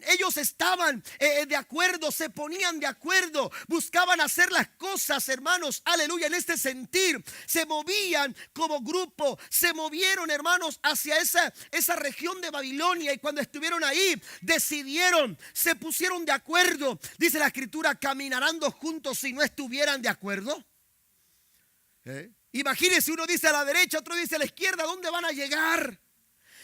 Ellos estaban de acuerdo, se ponían de acuerdo, buscaban hacer las cosas, hermanos, aleluya, en este sentir. Se movían como grupo, se movieron, hermanos, hacia esa región de Babilonia, y cuando estuvieron ahí decidieron, se pusieron de acuerdo. Dice la escritura: caminarán dos juntos si no estuvieran de acuerdo. Imagínense, uno dice a la derecha, otro dice a la izquierda, ¿dónde van a llegar?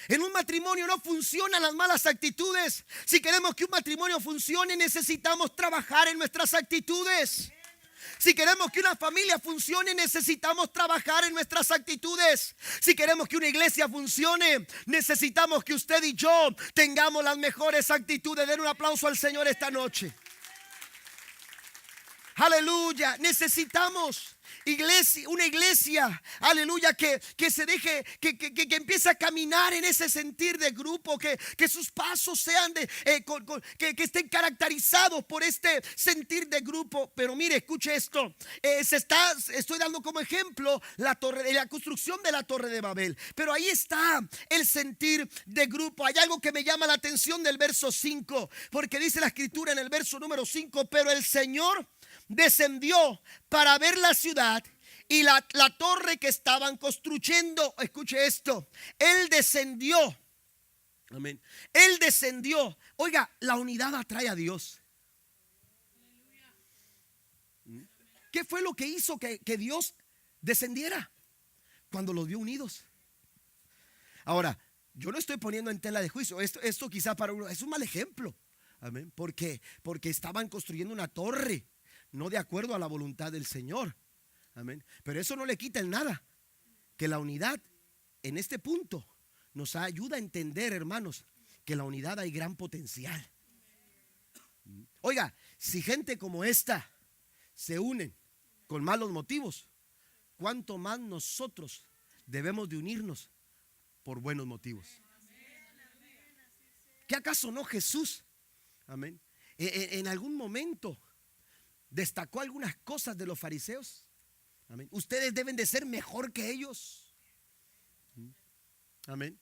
En un matrimonio no funcionan las malas actitudes. Si queremos que un matrimonio funcione, necesitamos trabajar en nuestras actitudes. Si queremos que una familia funcione, necesitamos trabajar en nuestras actitudes. Si queremos que una iglesia funcione, necesitamos que usted y yo tengamos las mejores actitudes. Den un aplauso al Señor esta noche. Aleluya. Necesitamos una iglesia, aleluya, que se deje, que empiece a caminar en ese sentir de grupo, que sus pasos sean que estén caracterizados por este sentir de grupo. Pero mire, escuche esto, estoy dando como ejemplo la construcción de la Torre de Babel, pero ahí está el sentir de grupo. Hay algo que me llama la atención del verso 5, porque dice la escritura en el verso número 5: pero el Señor descendió para ver la ciudad y la torre que estaban construyendo. Escuche esto: Él descendió. Amén. Él descendió. Oiga, la unidad atrae a Dios. ¿Qué fue lo que hizo que Dios descendiera? Cuando los vio unidos. Ahora, yo no estoy poniendo en tela de juicio. Esto quizá para uno es un mal ejemplo. Amén. Porque estaban construyendo una torre, no de acuerdo a la voluntad del Señor. Amén. Pero eso no le quita en nada que la unidad en este punto nos ayuda a entender, hermanos, que en la unidad hay gran potencial. Oiga, si gente como esta se unen con malos motivos, ¿cuánto más nosotros debemos de unirnos por buenos motivos? ¿Qué acaso no Jesús? Amén. En algún momento destacó algunas cosas de los fariseos. Amén. Ustedes deben de ser mejor que ellos. Amén.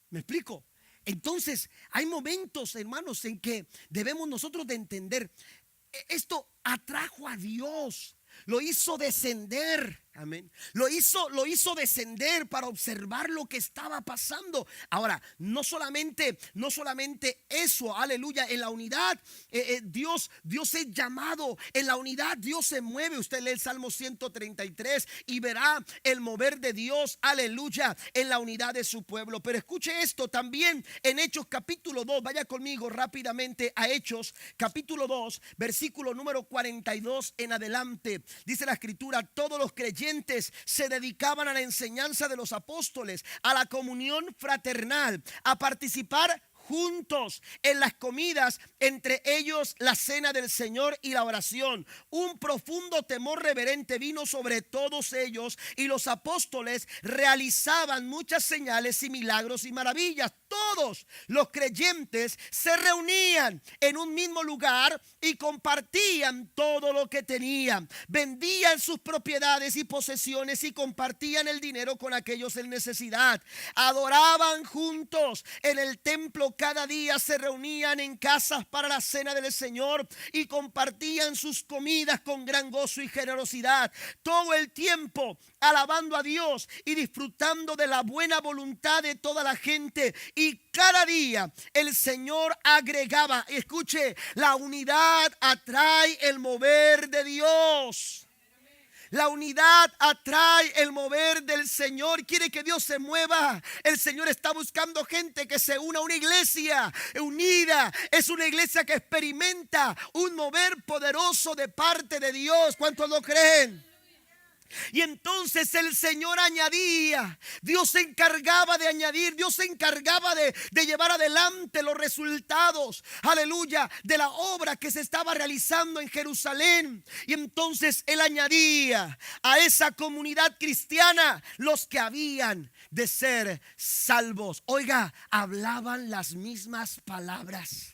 ¿Me explico? Entonces, hay momentos, hermanos, en que debemos nosotros de entender, esto atrajo a Dios, lo hizo descender. Amén. Lo hizo descender para observar lo que estaba pasando. Ahora, no solamente eso, aleluya, en la unidad Dios es llamado, en la unidad Dios se mueve. Usted lee el Salmo 133 y verá el mover de Dios, aleluya, en la unidad de su pueblo. Pero escuche esto también en Hechos capítulo 2, vaya conmigo rápidamente a Hechos capítulo 2, versículo número 42 en adelante. Dice la escritura: todos los creyentes se dedicaban a la enseñanza de los apóstoles, a la comunión fraternal, a participar juntos en las comidas, entre ellos la cena del Señor y la oración. Un profundo temor reverente vino sobre todos ellos, y los apóstoles realizaban muchas señales y milagros y maravillas. Todos los creyentes se reunían en un mismo lugar y compartían todo lo que tenían. Vendían sus propiedades y posesiones y compartían el dinero con aquellos en necesidad. Adoraban juntos en el templo. Cada día se reunían en casas para la cena del Señor y compartían sus comidas con gran gozo y generosidad, todo el tiempo alabando a Dios y disfrutando de la buena voluntad de toda la gente. Y cada día el Señor agregaba, escuche, la unidad atrae el mover de Dios. La unidad atrae el mover del Señor. Quiere que Dios se mueva. El Señor está buscando gente que se una a una iglesia unida. Es una iglesia que experimenta un mover poderoso de parte de Dios. ¿Cuántos lo creen? Y entonces el Señor añadía, Dios se encargaba de añadir, Dios se encargaba de llevar adelante los resultados, aleluya, de la obra que se estaba realizando en Jerusalén. Y entonces Él añadía a esa comunidad cristiana los que habían de ser salvos. Oiga, hablaban las mismas palabras.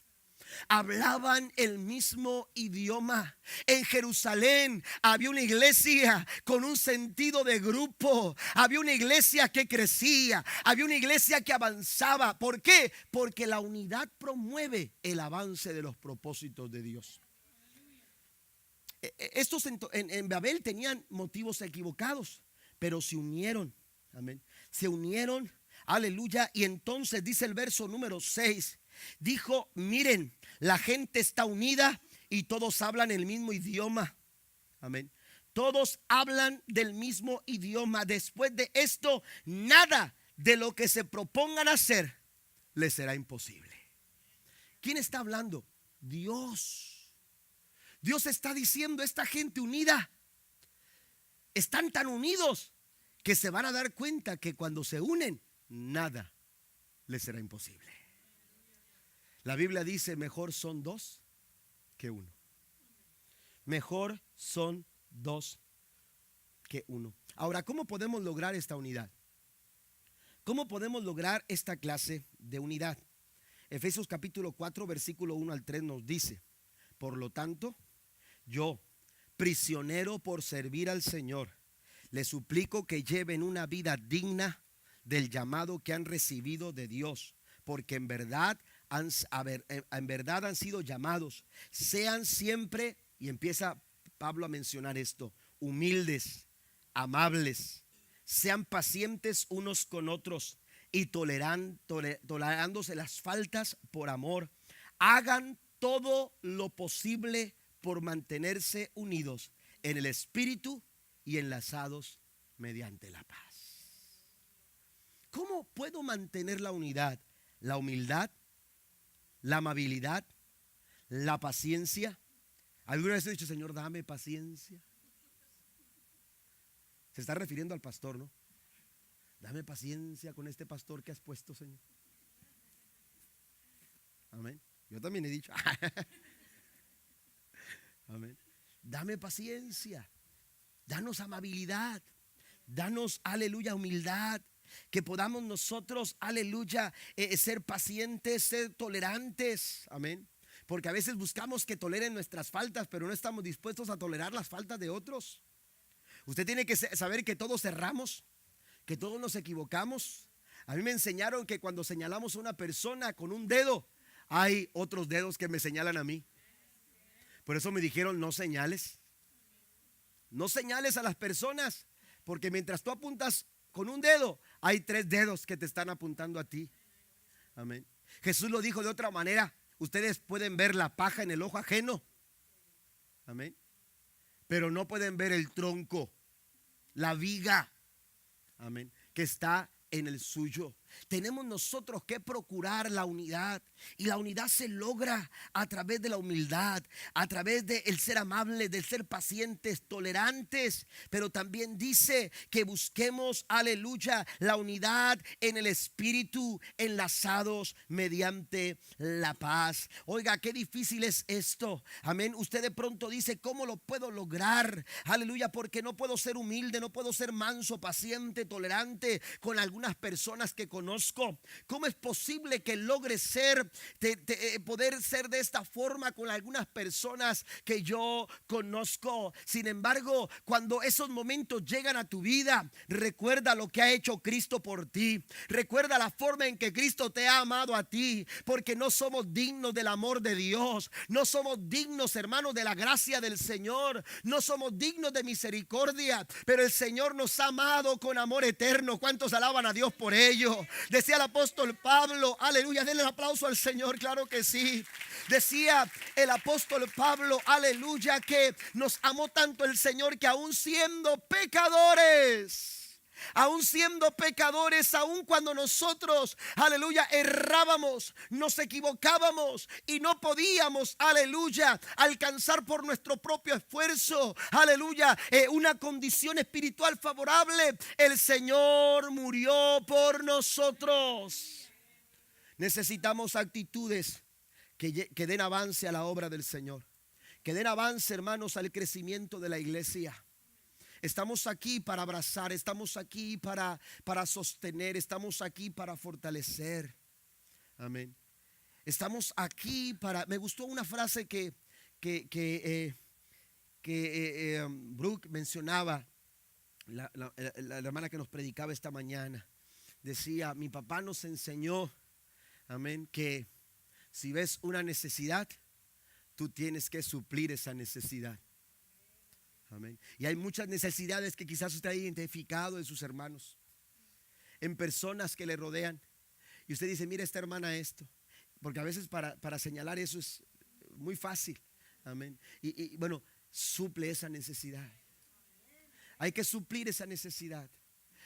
Hablaban el mismo idioma. En Jerusalén había una iglesia con un sentido de grupo. Había una iglesia que crecía. Había una iglesia que avanzaba. ¿Por qué? Porque la unidad promueve el avance de los propósitos de Dios. Estos en Babel tenían motivos equivocados, pero se unieron. Amén. Se unieron. Aleluya. Y entonces dice el verso número 6. Dijo: miren, la gente está unida y todos hablan el mismo idioma. Amén. Todos hablan del mismo idioma. Después de esto, nada de lo que se propongan hacer les será imposible. ¿Quién está hablando? Dios. Dios está diciendo: esta gente unida, están tan unidos que se van a dar cuenta que cuando se unen, nada les será imposible. La Biblia dice: mejor son dos que uno. Mejor son dos que uno. Ahora, ¿cómo podemos lograr esta unidad? ¿Cómo podemos lograr esta clase de unidad? Efesios capítulo 4, versículo 1 al 3 nos dice: por lo tanto, yo, prisionero por servir al Señor, les suplico que lleven una vida digna del llamado que han recibido de Dios, porque en verdad han sido llamados. Sean siempre, y empieza Pablo a mencionar esto, humildes, amables, sean pacientes unos con otros y tolerándose las faltas por amor. Hagan todo lo posible por mantenerse unidos en el espíritu y enlazados mediante la paz. ¿Cómo puedo mantener la unidad? La humildad, la amabilidad, la paciencia. ¿Alguna vez he dicho, Señor, dame paciencia? Se está refiriendo al pastor, ¿no? Dame paciencia con este pastor que has puesto, Señor. Amén. Yo también he dicho. Amén. Dame paciencia. Danos amabilidad. Danos, aleluya, humildad. Que podamos nosotros, aleluya, ser pacientes, ser tolerantes. Amén. Porque a veces buscamos que toleren nuestras faltas, pero no estamos dispuestos a tolerar las faltas de otros. Usted tiene que saber que todos erramos, que todos nos equivocamos. A mí me enseñaron que cuando señalamos a una persona con un dedo, hay otros dedos que me señalan a mí. Por eso me dijeron, no señales. No señales a las personas, porque mientras tú apuntas con un dedo, hay 3 dedos que te están apuntando a ti. Amén. Jesús lo dijo de otra manera. Ustedes pueden ver la paja en el ojo ajeno. Amén. Pero no pueden ver el tronco, la viga. Amén. Que está en el suyo. Tenemos nosotros que procurar la unidad, y la unidad se logra a través de la humildad, a través de el ser amables, del ser pacientes, tolerantes. Pero también dice que busquemos, aleluya, la unidad en el espíritu, enlazados mediante la paz. Oiga, qué difícil es esto. Amén. Usted de pronto dice, ¿cómo lo puedo lograr? Aleluya, porque no puedo ser humilde, no puedo ser manso, paciente, tolerante con algunas personas que conozco. ¿Cómo es posible que logre ser, poder ser de esta forma con algunas personas que yo conozco? Sin embargo, cuando esos momentos llegan a tu vida, recuerda lo que ha hecho Cristo por ti. Recuerda la forma en que Cristo te ha amado a ti, porque no somos dignos del amor de Dios. No somos dignos, hermanos, de la gracia del Señor. No somos dignos de misericordia, pero el Señor nos ha amado con amor eterno. ¿Cuántos alaban a Dios por ello? Decía el apóstol Pablo, aleluya, denle el aplauso al Señor, claro que sí. Decía el apóstol Pablo, aleluya, que nos amó tanto el Señor que aún siendo pecadores, aún cuando nosotros, aleluya, errábamos, nos equivocábamos y no podíamos, aleluya, alcanzar por nuestro propio esfuerzo, aleluya, una condición espiritual favorable, el Señor murió por nosotros. Necesitamos actitudes que den avance a la obra del Señor, que den avance, hermanos, al crecimiento de la iglesia. Estamos aquí para abrazar, estamos aquí para sostener, estamos aquí para fortalecer. Amén. Estamos aquí para... Me gustó una frase que Brooke mencionaba, la hermana que nos predicaba esta mañana. Decía, mi papá nos enseñó, amén, que si ves una necesidad, tú tienes que suplir esa necesidad. Amén. Y hay muchas necesidades que quizás usted ha identificado en sus hermanos, en personas que le rodean. Y usted dice, mira esta hermana esto. Porque a veces para señalar eso es muy fácil. Amén. Y bueno, suple esa necesidad. Hay que suplir esa necesidad.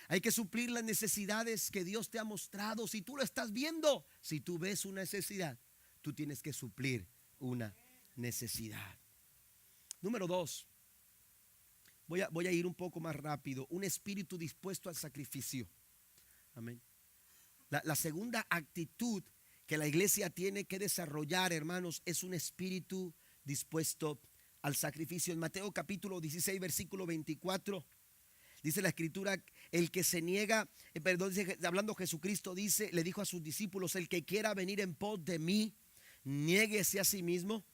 Hay que suplir las necesidades que Dios te ha mostrado. Si tú lo estás viendo, si tú ves una necesidad, tú tienes que suplir una necesidad. Número 2. Voy a ir un poco más rápido. Un espíritu dispuesto al sacrificio. Amén. La segunda actitud que la iglesia tiene que desarrollar, hermanos, es un espíritu dispuesto al sacrificio. En Mateo capítulo 16, versículo 24, dice la escritura, el que se niega, hablando Jesucristo, dice, le dijo a sus discípulos, el que quiera venir en pos de mí, niéguese a sí mismo,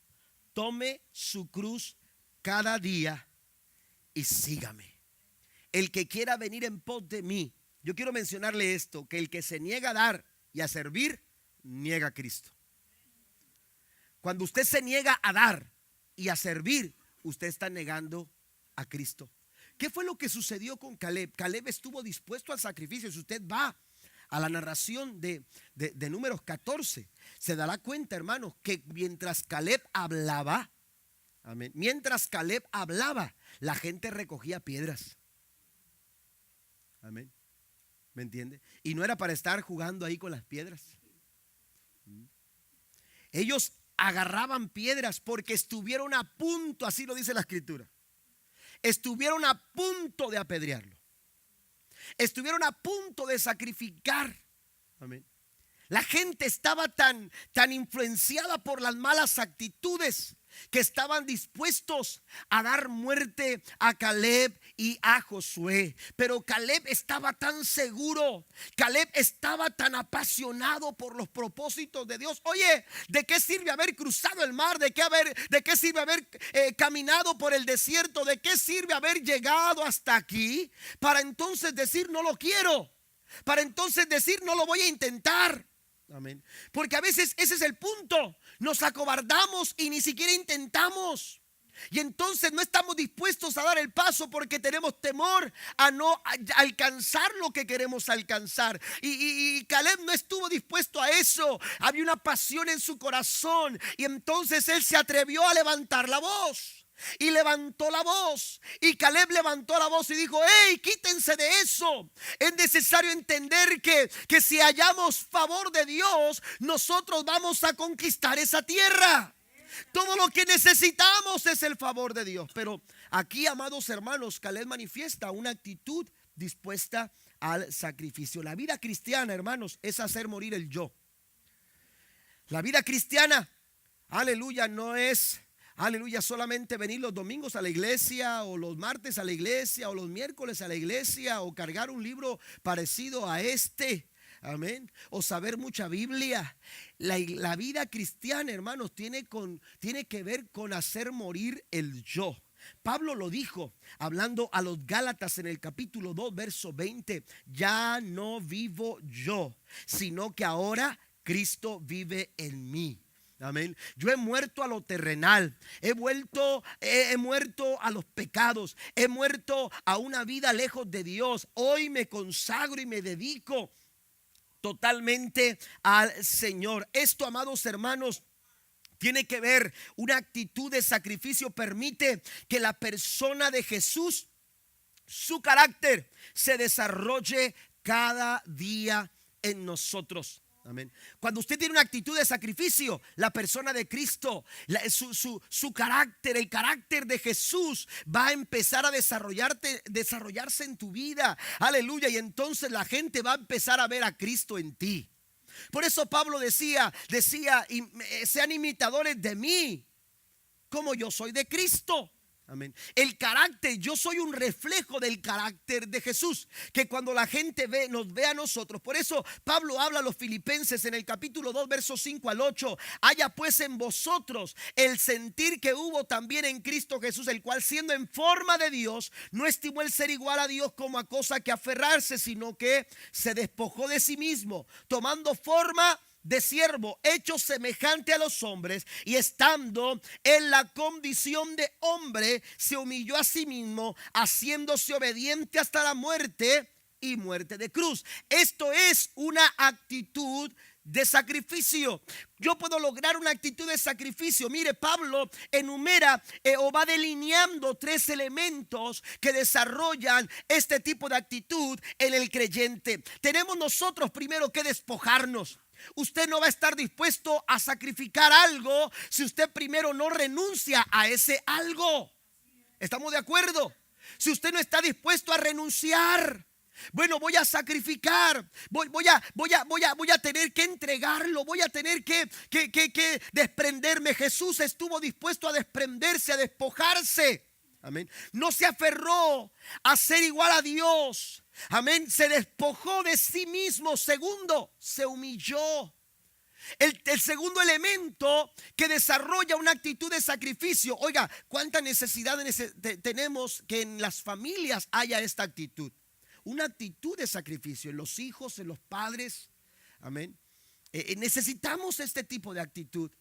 tome su cruz cada día y sígame. El que quiera venir en pos de mí, yo quiero mencionarle esto, que el que se niega a dar y a servir, niega a Cristo. Cuando usted se niega a dar y a servir, usted está negando a Cristo. ¿Qué fue lo que sucedió con Caleb? Caleb estuvo dispuesto al sacrificio. Si usted va a la narración de Números 14, se dará cuenta, hermanos, que mientras Caleb hablaba, amén, mientras Caleb hablaba, la gente recogía piedras. Amén. ¿Me entiende? Y no era para estar jugando ahí con las piedras. Ellos agarraban piedras porque estuvieron a punto, así lo dice la escritura. Estuvieron a punto de apedrearlo. Estuvieron a punto de sacrificar. Amén. La gente estaba tan influenciada por las malas actitudes que estaban dispuestos a dar muerte a Caleb y a Josué. Pero Caleb estaba tan seguro, Caleb estaba tan apasionado por los propósitos de Dios. Oye, ¿de qué sirve haber cruzado el mar? ¿De qué sirve haber caminado por el desierto? ¿De qué sirve haber llegado hasta aquí? Para entonces decir no lo quiero, para entonces decir no lo voy a intentar. Amén. Porque a veces ese es el punto. Nos acobardamos y ni siquiera intentamos. Y entonces no estamos dispuestos a dar el paso porque tenemos temor a no alcanzar lo que queremos alcanzar. Y Caleb no estuvo dispuesto a eso. Había una pasión en su corazón. Y entonces él se atrevió a levantar la voz. Y levantó la voz. Y Caleb levantó la voz y dijo: hey, quítense de eso. Es necesario entender que si hallamos favor de Dios, nosotros vamos a conquistar esa tierra. Todo lo que necesitamos es el favor de Dios. Pero aquí, amados hermanos, Caleb manifiesta una actitud dispuesta al sacrificio. La vida cristiana, hermanos, es hacer morir el yo. La vida cristiana, aleluya, no es solamente venir los domingos a la iglesia, o los martes a la iglesia, o los miércoles a la iglesia, o cargar un libro parecido a este. Amén. O saber mucha Biblia. La vida cristiana, hermanos, tiene que ver con hacer morir el yo. Pablo lo dijo hablando a los Gálatas en el capítulo 2, verso 20. Ya no vivo yo, sino que ahora Cristo vive en mí. Amén. Yo he muerto a lo terrenal, he muerto a los pecados, he muerto a una vida lejos de Dios. Hoy me consagro y me dedico totalmente al Señor. Esto, amados hermanos, tiene que ver, una actitud de sacrificio permite que la persona de Jesús, su carácter, se desarrolle cada día en nosotros. Amén. Cuando usted tiene una actitud de sacrificio, la persona de Cristo, su carácter, el carácter de Jesús va a empezar a desarrollarse en tu vida. Aleluya. Y entonces la gente va a empezar a ver a Cristo en ti. Por eso Pablo decía, sean imitadores de mí, como yo soy de Cristo. Amén. El carácter, yo soy un reflejo del carácter de Jesús, que cuando la gente nos ve a nosotros. Por eso Pablo habla a los filipenses en el capítulo 2, versos 5 al 8. Haya pues en vosotros el sentir que hubo también en Cristo Jesús, el cual, siendo en forma de Dios, no estimó el ser igual a Dios como a cosa que aferrarse, sino que se despojó de sí mismo, tomando forma de siervo, hecho semejante a los hombres, y estando en la condición de hombre, se humilló a sí mismo, haciéndose obediente hasta la muerte, y muerte de cruz. Esto es una actitud de sacrificio. Yo puedo lograr una actitud de sacrificio. Mire, Pablo enumera o va delineando 3 elementos que desarrollan este tipo de actitud en el creyente. Tenemos nosotros primero que despojarnos. Usted no va a estar dispuesto a sacrificar algo si usted primero no renuncia a ese algo. ¿Estamos de acuerdo? Si usted no está dispuesto a renunciar, bueno, voy a sacrificar, voy a tener que entregarlo, voy a tener que desprenderme. Jesús estuvo dispuesto a desprenderse, a despojarse. Amén. No se aferró a ser igual a Dios. Amén. Se despojó de sí mismo. Segundo, se humilló. El segundo elemento que desarrolla una actitud de sacrificio. Oiga, cuánta necesidad tenemos que en las familias haya esta actitud. Una actitud de sacrificio en los hijos, en los padres. Amén. Necesitamos este tipo de actitud,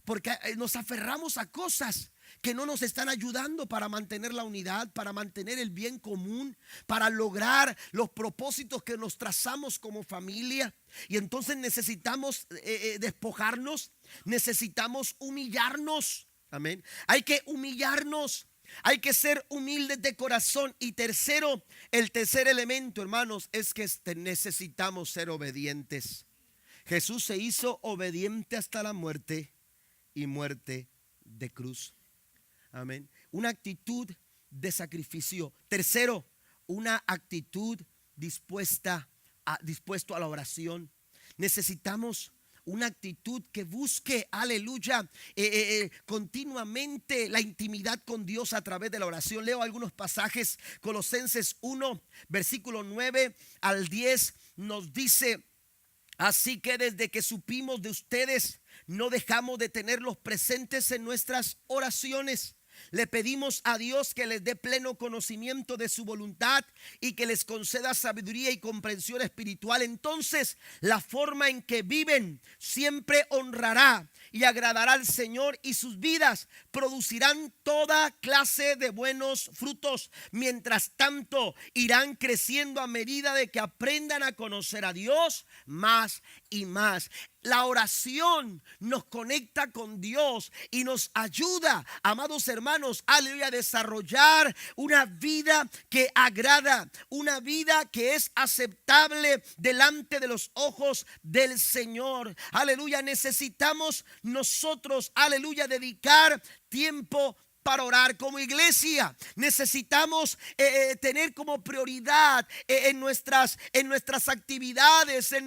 porque nos aferramos a cosas que no nos están ayudando para mantener la unidad, para mantener el bien común, para lograr los propósitos que nos trazamos como familia. Y entonces necesitamos despojarnos, necesitamos humillarnos. Amén. Hay que humillarnos. Hay que ser humildes de corazón. Y tercero, el tercer elemento, hermanos, es que necesitamos ser obedientes. Jesús se hizo obediente hasta la muerte y muerte de cruz. Amén. Una actitud de sacrificio. Tercero, una actitud dispuesto a la oración. Necesitamos una actitud que busque, aleluya, continuamente la intimidad con Dios a través de la oración. Leo algunos pasajes. Colosenses 1, versículo 9 al 10 nos dice: así que desde que supimos de ustedes, no dejamos de tenerlos presentes en nuestras oraciones. Le pedimos a Dios que les dé pleno conocimiento de su voluntad y que les conceda sabiduría y comprensión espiritual. Entonces, la forma en que viven siempre honrará y agradará al Señor, y sus vidas producirán toda clase de buenos frutos. Mientras tanto, irán creciendo a medida de que aprendan a conocer a Dios más y más. La oración nos conecta con Dios y nos ayuda, amados hermanos, aleluya, a desarrollar una vida que agrada, una vida que es aceptable delante de los ojos del Señor. Aleluya, necesitamos nosotros, aleluya, dedicar tiempo para orar. Como iglesia necesitamos tener como prioridad en nuestras actividades, en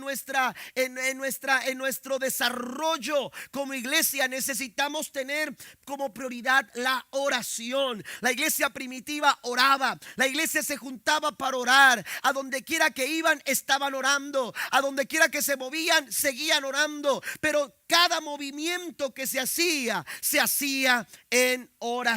nuestro desarrollo como iglesia. Necesitamos tener como prioridad la oración. La iglesia primitiva oraba, la iglesia se juntaba para orar. A donde quiera que iban estaban orando, a donde quiera que se movían seguían orando, pero cada movimiento que se hacía en oración.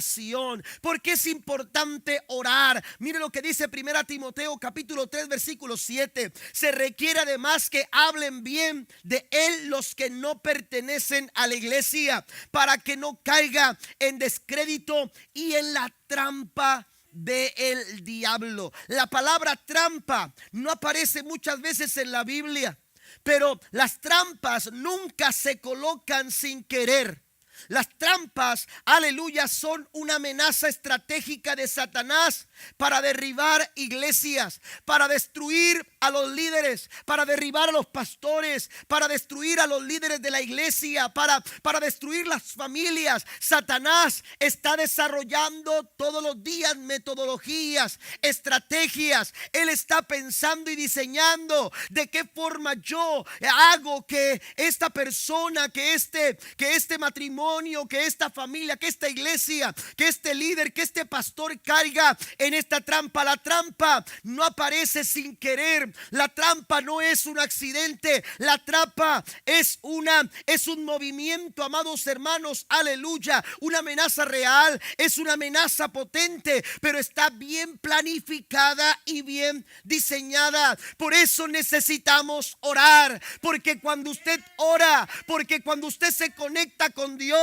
Porque es importante orar. Mire lo que dice 1 Timoteo capítulo 3 versículo 7. Se requiere además que hablen bien de él los que no pertenecen a la iglesia, para que no caiga en descrédito y en la trampa del diablo. La palabra trampa no aparece muchas veces en la Biblia, pero las trampas nunca se colocan sin querer. Las trampas, aleluya, son una amenaza estratégica de Satanás para derribar iglesias, para destruir a los líderes, para derribar a los pastores, para destruir a los líderes de la iglesia, para destruir las familias. Satanás está desarrollando todos los días metodologías, estrategias. Él está pensando y diseñando de qué forma yo hago que esta persona, que este matrimonio, que esta familia, que esta iglesia, que este líder, que este pastor caiga en esta trampa. La trampa no aparece sin querer. La trampa no es un accidente. La trampa es un movimiento, amados hermanos, aleluya. Una amenaza real, es una amenaza potente, pero está bien planificada y bien diseñada. Por eso necesitamos orar, porque cuando usted ora, porque cuando usted se conecta con Dios,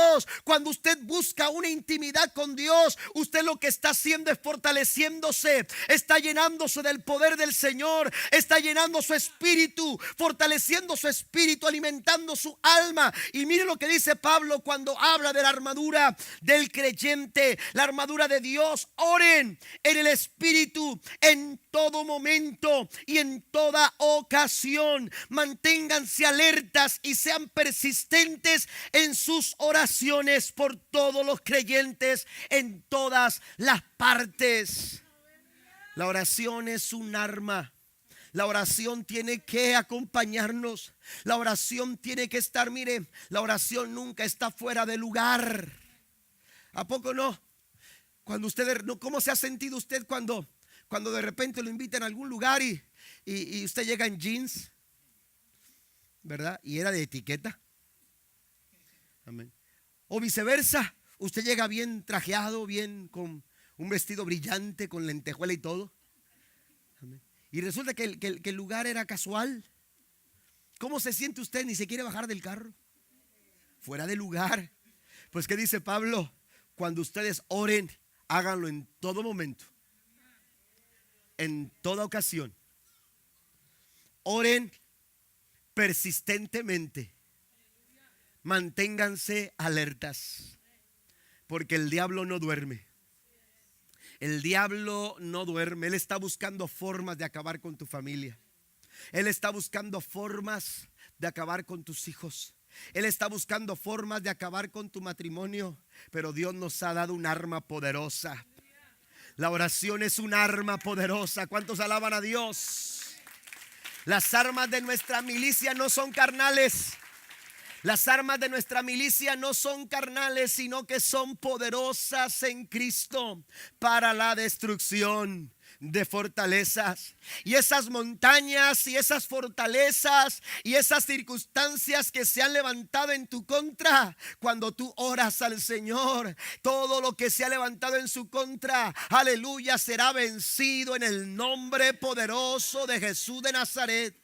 cuando usted busca una intimidad con Dios, usted lo que está haciendo es fortaleciéndose, está llenándose del poder del Señor, está llenando su espíritu, fortaleciendo su espíritu, alimentando su alma. Y mire lo que dice Pablo cuando habla de la armadura del creyente, la armadura de Dios. Oren en el espíritu en todo momento y en toda ocasión. Manténganse alertas y sean persistentes en sus oraciones por todos los creyentes en todas las partes. La oración es un arma. La oración tiene que acompañarnos. La oración tiene que estar, mire, la oración nunca está fuera de lugar. ¿A poco no? Cuando usted, ¿cómo se ha sentido usted cuando de repente lo invitan a algún lugar y usted llega en jeans, ¿verdad? Y era de etiqueta. Amén. O viceversa, usted llega bien trajeado, bien con un vestido brillante, con lentejuela y todo. Amén. Y resulta que el lugar era casual. ¿Cómo se siente usted? Ni se quiere bajar del carro. Fuera de lugar. Pues ¿qué dice Pablo? Cuando ustedes oren, háganlo en todo momento, en toda ocasión. Oren persistentemente. Manténganse alertas, porque el diablo no duerme. El diablo no duerme. Él está buscando formas de acabar con tu familia. Él está buscando formas de acabar con tus hijos. Él está buscando formas de acabar con tu matrimonio. Pero Dios nos ha dado un arma poderosa. La oración es un arma poderosa. ¿Cuántos alaban a Dios? Las armas de nuestra milicia no son carnales. Las armas de nuestra milicia no son carnales, sino que son poderosas en Cristo para la destrucción de fortalezas. Y esas montañas y esas fortalezas y esas circunstancias que se han levantado en tu contra, cuando tú oras al Señor, todo lo que se ha levantado en su contra, aleluya, será vencido en el nombre poderoso de Jesús de Nazaret.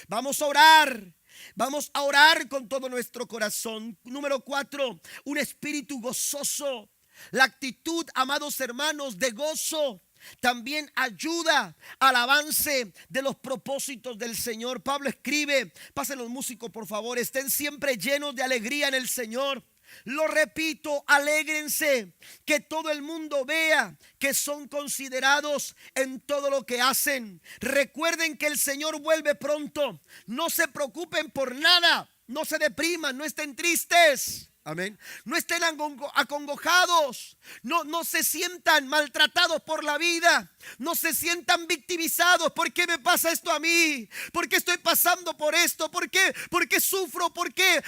Vamos a orar. Vamos a orar con todo nuestro corazón. Número 4, un espíritu gozoso. La actitud, amados hermanos, de gozo también ayuda al avance de los propósitos del Señor. Pablo escribe, pasen los músicos por favor, estén siempre llenos de alegría en el Señor. Lo repito, alégrense, que todo el mundo vea que son considerados en todo lo que hacen. Recuerden que el Señor vuelve pronto. No se preocupen por nada, no se depriman, no estén tristes. Amén. No estén acongojados, no se sientan maltratados por la vida, no se sientan victimizados. ¿Por qué me pasa esto a mí? ¿Por qué estoy pasando por esto? ¿Por qué sufro? ¿Por qué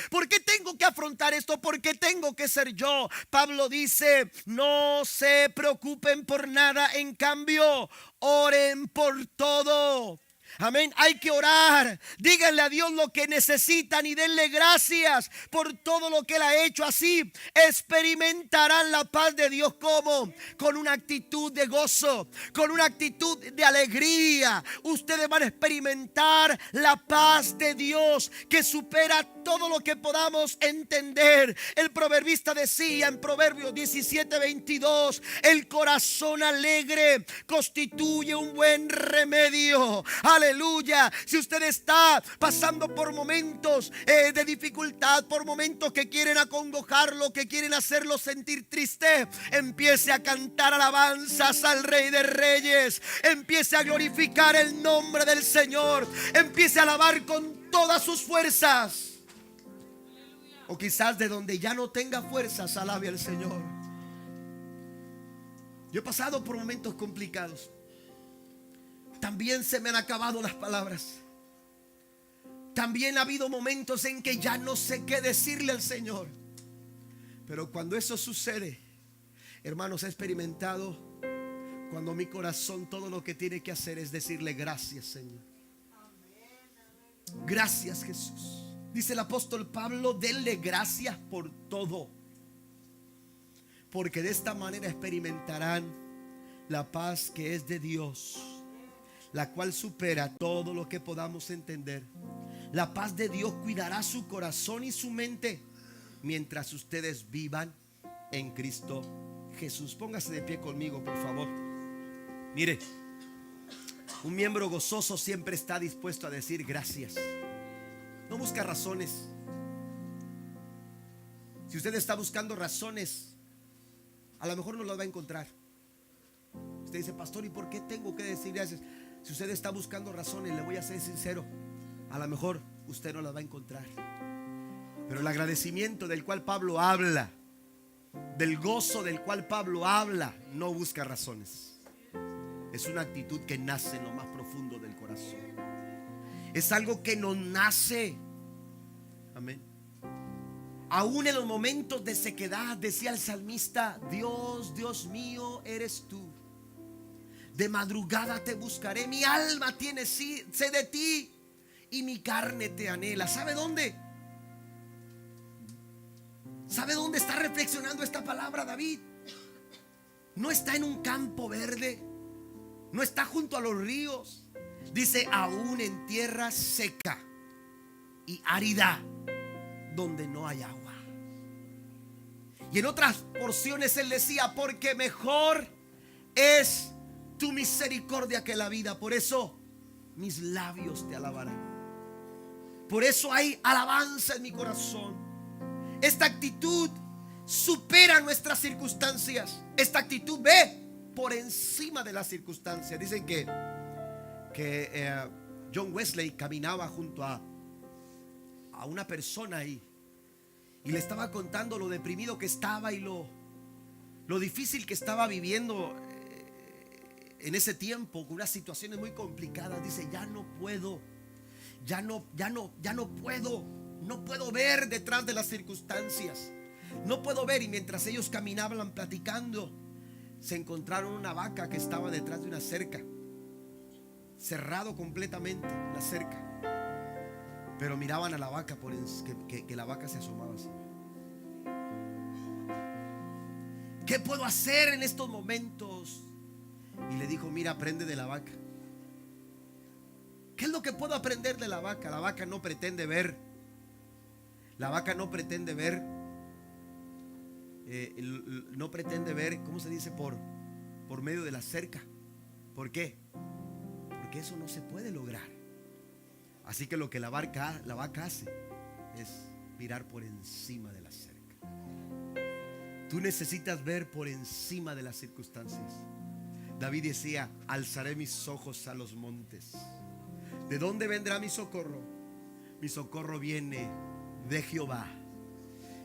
tengo que afrontar esto? ¿Por qué tengo que ser yo? Pablo dice, no se preocupen por nada, en cambio, oren por todo. Amén, hay que orar. Díganle a Dios lo que necesitan y denle gracias por todo lo que Él ha hecho. Así experimentarán la paz de Dios. ¿Cómo? Con una actitud de gozo, con una actitud de alegría. Ustedes van a experimentar la paz de Dios que supera todo lo que podamos entender. El proverbista decía en Proverbios 17:22, el corazón alegre constituye un buen remedio. Aleluya. Si usted está pasando por momentos de dificultad, por momentos que quieren acongojarlo, que quieren hacerlo sentir triste, empiece a cantar alabanzas al Rey de Reyes. Empiece a glorificar el nombre del Señor. Empiece a alabar con todas sus fuerzas. O quizás de donde ya no tenga fuerzas, alabe al Señor. Yo he pasado por momentos complicados. También se me han acabado las palabras. También ha habido momentos en que ya no sé qué decirle al Señor. Pero cuando eso sucede, hermanos, he experimentado cuando mi corazón todo lo que tiene que hacer es decirle gracias, Señor. Gracias, Jesús. Dice el apóstol Pablo, denle gracias por todo, porque de esta manera experimentarán la paz que es de Dios, la cual supera todo lo que podamos entender. La paz de Dios cuidará su corazón y su mente mientras ustedes vivan en Cristo Jesús. Póngase de pie conmigo, por favor. Mire, un miembro gozoso siempre está dispuesto a decir gracias. No busca razones. Si usted está buscando razones, a lo mejor no las va a encontrar. Usted dice, pastor, ¿y por qué tengo que decir gracias? Si usted está buscando razones, le voy a ser sincero, a lo mejor usted no las va a encontrar. Pero el agradecimiento del cual Pablo habla, del gozo del cual Pablo habla, no busca razones. Es una actitud que nace en lo más profundo del corazón. Es algo que nos nace. Amén. Aún en los momentos de sequedad, decía el salmista, Dios, Dios mío, eres tú. De madrugada te buscaré. Mi alma tiene sed de ti y mi carne te anhela. ¿Sabe dónde? ¿Sabe dónde está reflexionando esta palabra David? No está en un campo verde, no está junto a los ríos. Dice, aún en tierra seca y árida, donde no hay agua. Y en otras porciones él decía, porque mejor es tu misericordia que la vida. Por eso mis labios te alabarán. Por eso hay alabanza en mi corazón. Esta actitud supera nuestras circunstancias. Esta actitud, ve, por encima de las circunstancias. Dicen que John Wesley caminaba junto a una persona ahí y le estaba contando lo deprimido que estaba y lo difícil que estaba viviendo en ese tiempo, con unas situaciones muy complicadas. Dice: ya no puedo ver detrás de las circunstancias, no puedo ver. Y mientras ellos caminaban platicando, se encontraron una vaca que estaba detrás de una cerca, cerrado completamente la cerca, pero miraban a la vaca que la vaca se asomaba así. ¿Qué puedo hacer en estos momentos? Y le dijo: mira, aprende de la vaca. ¿Qué es lo que puedo aprender de la vaca? La vaca no pretende ver. La vaca no pretende ver. No pretende ver, ¿cómo se dice? Por medio de la cerca. ¿Por qué? Porque eso no se puede lograr. Así que lo que la vaca hace es mirar por encima de la cerca. Tú necesitas ver por encima de las circunstancias. David decía: alzaré mis ojos a los montes. ¿De dónde vendrá mi socorro? Mi socorro viene de Jehová.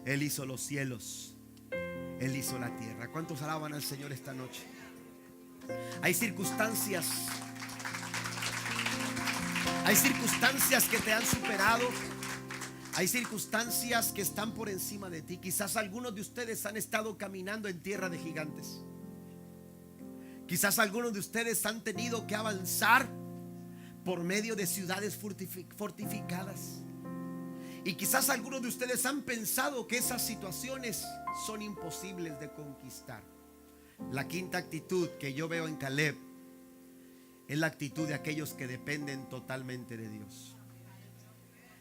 Él hizo los cielos, Él hizo la tierra. ¿Cuántos alaban al Señor esta noche? Hay circunstancias que te han superado. Hay circunstancias que están por encima de ti. Quizás algunos de ustedes han estado caminando en tierra de gigantes. Quizás algunos de ustedes han tenido que avanzar por medio de ciudades fortificadas. Y quizás algunos de ustedes han pensado que esas situaciones son imposibles de conquistar. La quinta actitud que yo veo en Caleb es la actitud de aquellos que dependen totalmente de Dios.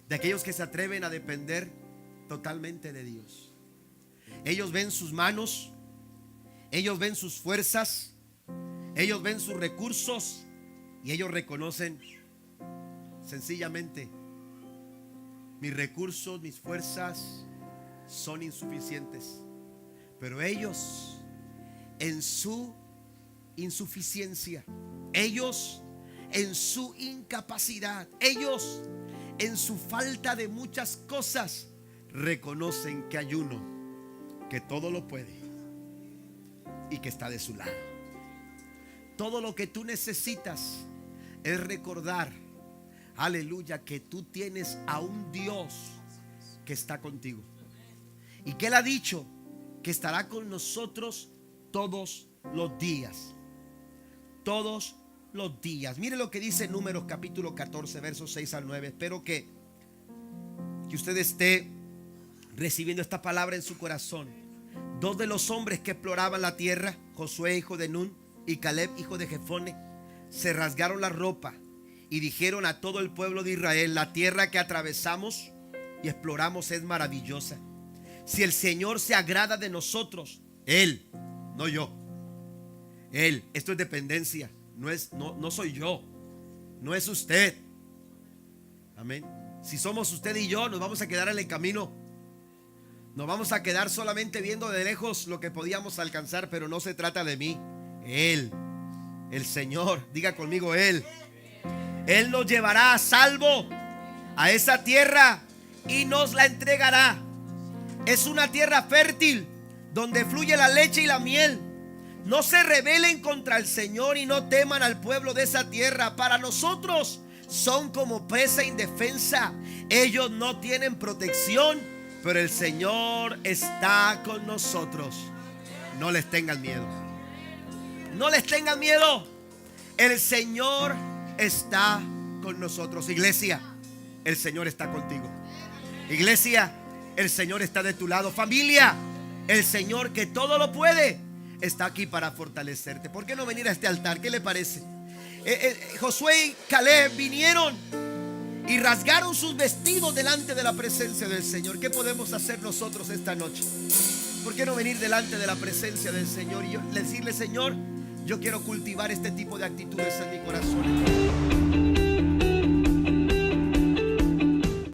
De aquellos que se atreven a depender totalmente de Dios. Ellos ven sus manos, ellos ven sus fuerzas, ellos ven sus recursos y ellos reconocen sencillamente: mis recursos, mis fuerzas son insuficientes. Pero ellos, en su insuficiencia, ellos en su incapacidad, ellos en su falta de muchas cosas, reconocen que hay uno que todo lo puede y que está de su lado. Todo lo que tú necesitas es recordar, aleluya, que tú tienes a un Dios que está contigo y que Él ha dicho que estará con nosotros todos los días. Todos los días. Mire lo que dice Números capítulo 14 versos 6 al 9. Espero que usted esté recibiendo esta palabra en su corazón. Dos de los hombres que exploraban la tierra, Josué hijo de Nun y Caleb hijo de Jefone, se rasgaron la ropa y dijeron a todo el pueblo de Israel: la tierra que atravesamos y exploramos es maravillosa. Si el Señor se agrada de nosotros, Él, no yo, Él, esto es dependencia. No soy yo, no es usted. Amén. Si somos usted y yo, nos vamos a quedar en el camino. Nos vamos a quedar solamente viendo de lejos lo que podíamos alcanzar. Pero no se trata de mí. Él, el Señor, diga conmigo: Él nos llevará a salvo a esa tierra y nos la entregará. Es una tierra fértil donde fluye la leche y la miel. No se rebelen contra el Señor y no teman al pueblo de esa tierra. Para nosotros son como presa indefensa. Ellos no tienen protección, pero el Señor está con nosotros. No les tengan miedo. No les tengan miedo. El Señor está con nosotros. Iglesia, el Señor está contigo. Iglesia, el Señor está de tu lado. Familia, el Señor que todo lo puede está aquí para fortalecerte. ¿Por qué no venir a este altar? ¿Qué le parece? Josué y Caleb vinieron y rasgaron sus vestidos delante de la presencia del Señor. ¿Qué podemos hacer nosotros esta noche? ¿Por qué no venir delante de la presencia del Señor y decirle: Señor, yo quiero cultivar este tipo de actitudes en mi corazón?